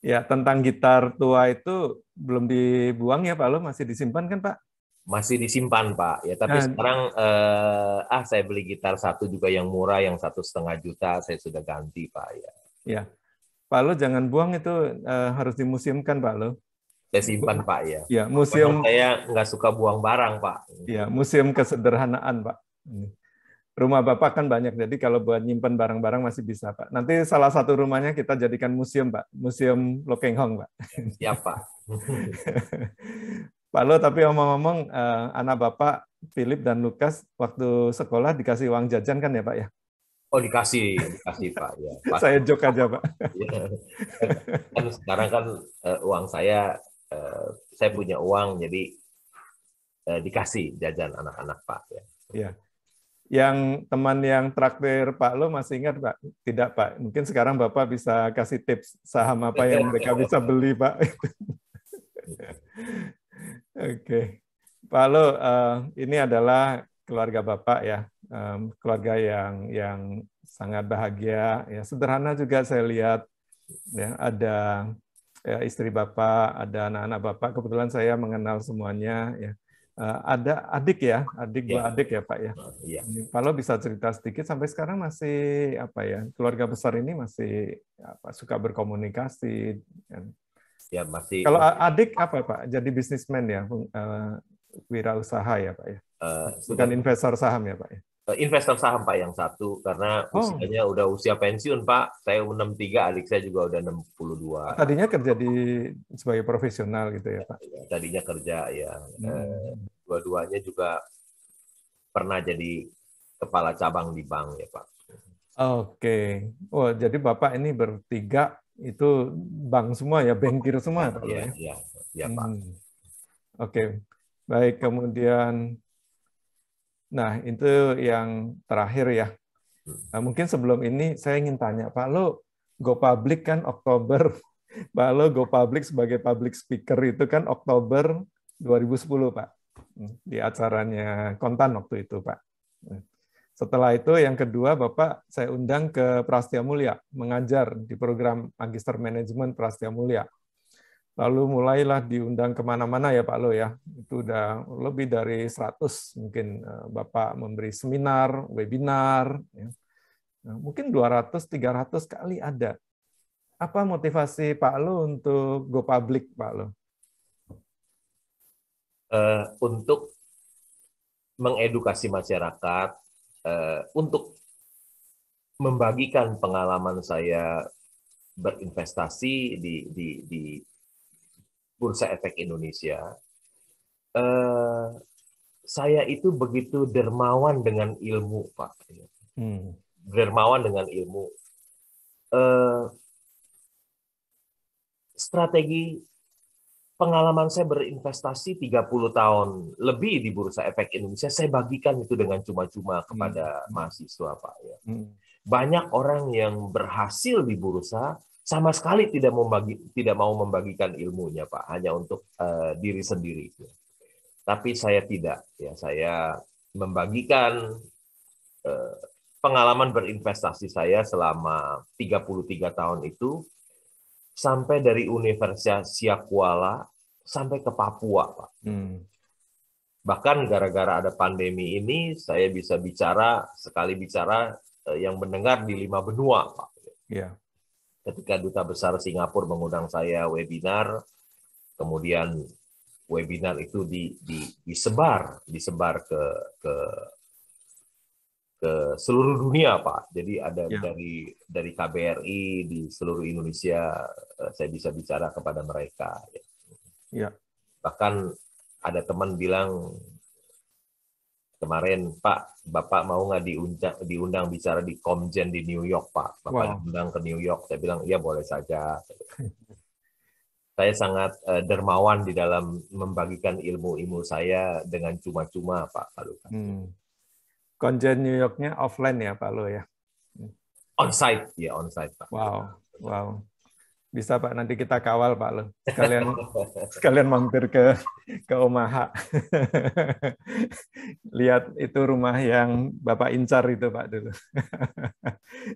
Ya, tentang gitar tua itu belum dibuang ya Pak Lo, masih disimpan kan Pak? Masih disimpan Pak. Ya, tapi sekarang saya beli gitar satu juga yang murah, yang 1,5 juta, saya sudah ganti Pak ya. Ya, Pak Lo jangan buang itu, harus dimuseumkan Pak Lo. Saya simpan Pak ya. Ya, museum. Saya nggak suka buang barang Pak. Ya, museum kesederhanaan Pak. Rumah Bapak kan banyak, jadi kalau buat nyimpen barang-barang masih bisa, Pak. Nanti salah satu rumahnya kita jadikan museum, Pak. Museum Lo Keng Hong, Pak. Siap, Pak. Pak Lo, tapi omong-omong, anak Bapak, Philip dan Lukas, waktu sekolah dikasih uang jajan kan ya, Pak? Ya? Oh, dikasih Pak. Ya, saya joke aja, Pak. Kan sekarang kan uang saya punya uang, jadi dikasih jajan anak-anak, Pak. Ya. Iya. Yang teman yang traktir Pak Lo masih ingat Pak? Tidak Pak. Mungkin sekarang Bapak bisa kasih tips saham apa yang mereka bisa beli Pak. Oke. Pak Lo, ini adalah keluarga Bapak ya. Keluarga yang sangat bahagia. Ya, sederhana juga saya lihat. Ya, ada ya, istri Bapak, ada anak-anak Bapak. Kebetulan saya mengenal semuanya. Ya. Ada adik ya, dua adik ya Pak ya. Ya. Pak Lo bisa cerita sedikit, sampai sekarang masih apa ya, keluarga besar ini masih suka berkomunikasi. Ya masih. Kalau adik apa Pak? Jadi bisnismen ya, wirausaha ya Pak ya. Bukan investor saham ya Pak ya. Investor saham Pak yang satu, karena usianya udah usia pensiun Pak. Saya 63, adik saya juga udah 62. Tadinya kerja sebagai profesional gitu ya Pak? Tadinya kerja ya. Dua-duanya juga pernah jadi kepala cabang di bank ya Pak. Oke. Oh, jadi Bapak ini bertiga itu bank semua ya, bankir semua Pak? Iya Pak. Oke. Baik, kemudian nah, itu yang terakhir ya. Nah, mungkin sebelum ini saya ingin tanya, Pak Lo go public kan Oktober, Pak Lo go public sebagai public speaker itu kan Oktober 2010, Pak. Di acaranya Kontan waktu itu, Pak. Setelah itu yang kedua, Bapak saya undang ke Prastya Mulia, mengajar di program Magister Manajemen Prastya Mulia. Lalu mulailah diundang kemana-mana ya Pak Lo ya. Itu udah lebih dari 100 mungkin Bapak memberi seminar, webinar. Ya. Nah, mungkin 200-300 kali ada. Apa motivasi Pak Lo untuk go public Pak Lo? Untuk mengedukasi masyarakat, untuk membagikan pengalaman saya berinvestasi di Bursa Efek Indonesia, saya itu begitu dermawan dengan ilmu, Pak. Dermawan dengan ilmu. Strategi pengalaman saya berinvestasi 30 tahun lebih di Bursa Efek Indonesia, saya bagikan itu dengan cuma-cuma kepada mahasiswa, Pak. Ya. Banyak orang yang berhasil di bursa, sama sekali tidak mau membagikan ilmunya, Pak, hanya untuk diri sendiri. Tapi saya tidak, ya saya membagikan pengalaman berinvestasi saya selama 33 tahun itu, sampai dari Universitas Kuala sampai ke Papua, Pak. Bahkan gara-gara ada pandemi ini, saya bisa bicara, sekali bicara yang mendengar di 5 benua, Pak. Ya. Ketika Duta Besar Singapura mengundang saya webinar, kemudian webinar itu disebar ke seluruh dunia, Pak. Jadi ada dari KBRI di seluruh Indonesia, saya bisa bicara kepada mereka. Ya. Bahkan ada teman bilang kemarin, Pak, Bapak mau nggak diundang bicara di Komjen di New York, Pak? Bapak diundang ke New York. Saya bilang, iya boleh saja. Saya sangat dermawan di dalam membagikan ilmu-ilmu saya dengan cuma-cuma, Pak Lukas. Konjen New York-nya offline ya, Pak Lo ya? On-site, ya on-site, Pak. Wow, wow. Bisa Pak, nanti kita kawal Pak Lo. Sekalian mampir ke Omaha. Lihat itu rumah yang Bapak incar itu Pak dulu.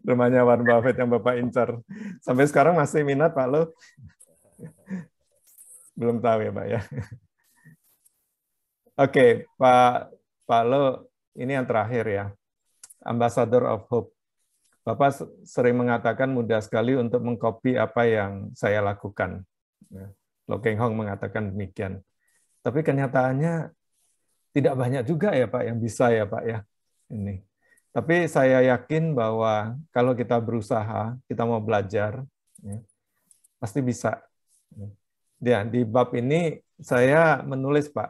Rumahnya Warren Buffett yang Bapak incar. Sampai sekarang masih minat Pak Lo? Belum tahu ya Pak ya. Oke, Pak Lo, ini yang terakhir ya. Ambassador of Hope. Bapak sering mengatakan mudah sekali untuk mengcopy apa yang saya lakukan. Lo Keng Hong mengatakan demikian. Tapi kenyataannya tidak banyak juga ya Pak yang bisa ya Pak ya. Ini. Tapi saya yakin bahwa kalau kita berusaha, kita mau belajar, ya, pasti bisa. Ya, di bab ini saya menulis Pak,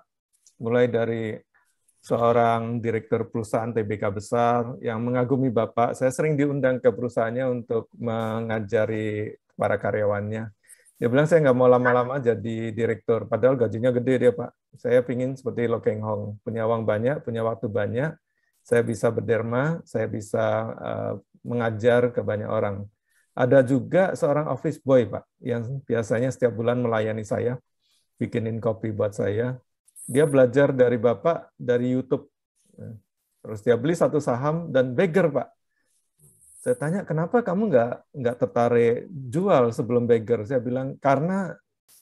mulai dari seorang direktur perusahaan TBK besar yang mengagumi Bapak. Saya sering diundang ke perusahaannya untuk mengajari para karyawannya. Dia bilang, saya nggak mau lama-lama jadi direktur, padahal gajinya gede dia, Pak. Saya pingin seperti Lo Keng Hong, punya uang banyak, punya waktu banyak, saya bisa berderma, saya bisa mengajar ke banyak orang. Ada juga seorang office boy, Pak, yang biasanya setiap bulan melayani saya, bikinin kopi buat saya. Dia belajar dari Bapak dari YouTube. Terus dia beli 1 saham dan beggar, Pak. Saya tanya, kenapa kamu nggak tertarik jual sebelum beggar? Saya bilang, karena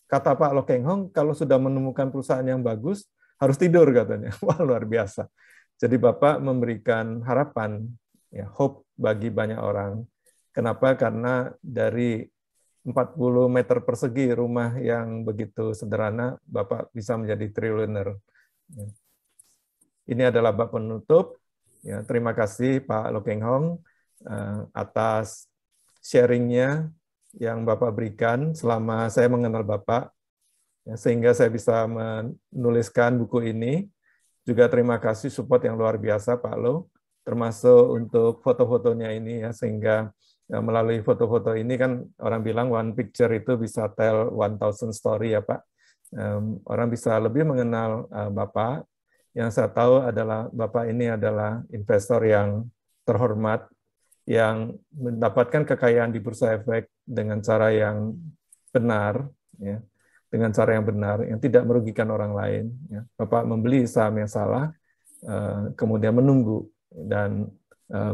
kata Pak Lo Keng Hong, kalau sudah menemukan perusahaan yang bagus, harus tidur katanya. Wah, luar biasa. Jadi Bapak memberikan harapan, ya, hope bagi banyak orang. Kenapa? Karena dari 40 meter persegi rumah yang begitu sederhana, Bapak bisa menjadi triliuner. Ini adalah bab penutup. Ya, terima kasih Pak Lo Keng Hong atas sharing-nya yang Bapak berikan selama saya mengenal Bapak, ya, sehingga saya bisa menuliskan buku ini. Juga terima kasih support yang luar biasa Pak Lo, termasuk untuk foto-fotonya ini, ya, sehingga melalui foto-foto ini kan orang bilang one picture itu bisa tell 1000 story ya Pak. Orang bisa lebih mengenal Bapak. Yang saya tahu adalah Bapak ini adalah investor yang terhormat, yang mendapatkan kekayaan di Bursa Efek dengan cara yang benar, ya, dengan cara yang benar, yang tidak merugikan orang lain. Ya. Bapak membeli saham yang salah, kemudian menunggu, dan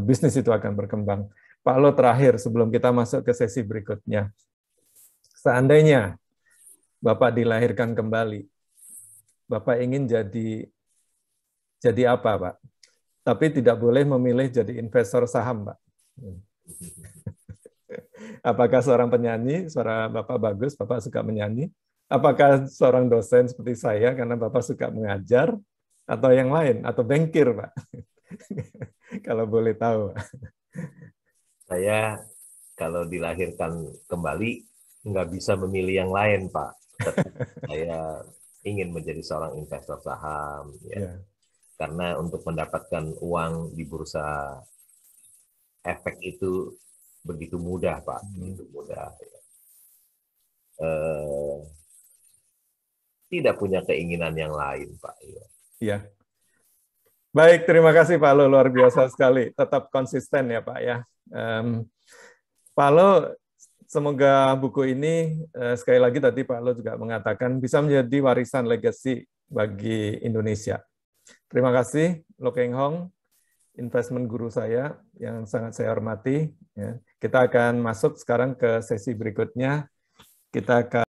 bisnis itu akan berkembang. Pak Lo, terakhir sebelum kita masuk ke sesi berikutnya. Seandainya Bapak dilahirkan kembali, Bapak ingin jadi apa, Pak? Tapi tidak boleh memilih jadi investor saham, Pak. Apakah seorang penyanyi, suara Bapak bagus, Bapak suka menyanyi? Apakah seorang dosen seperti saya karena Bapak suka mengajar? Atau yang lain? Atau bankir, Pak? Kalau boleh tahu. Saya kalau dilahirkan kembali nggak bisa memilih yang lain, Pak. Saya ingin menjadi seorang investor saham, ya. Karena untuk mendapatkan uang di bursa efek itu begitu mudah, Pak. Begitu mudah. Ya. Tidak punya keinginan yang lain, Pak. Iya. Baik, terima kasih Pak Lo, luar biasa sekali. Tetap konsisten ya Pak ya. Pak Lo, semoga buku ini, sekali lagi tadi Pak Lo juga mengatakan, bisa menjadi warisan legacy bagi Indonesia. Terima kasih, Lo Keng Hong, investment guru saya yang sangat saya hormati. Kita akan masuk sekarang ke sesi berikutnya. Kita akan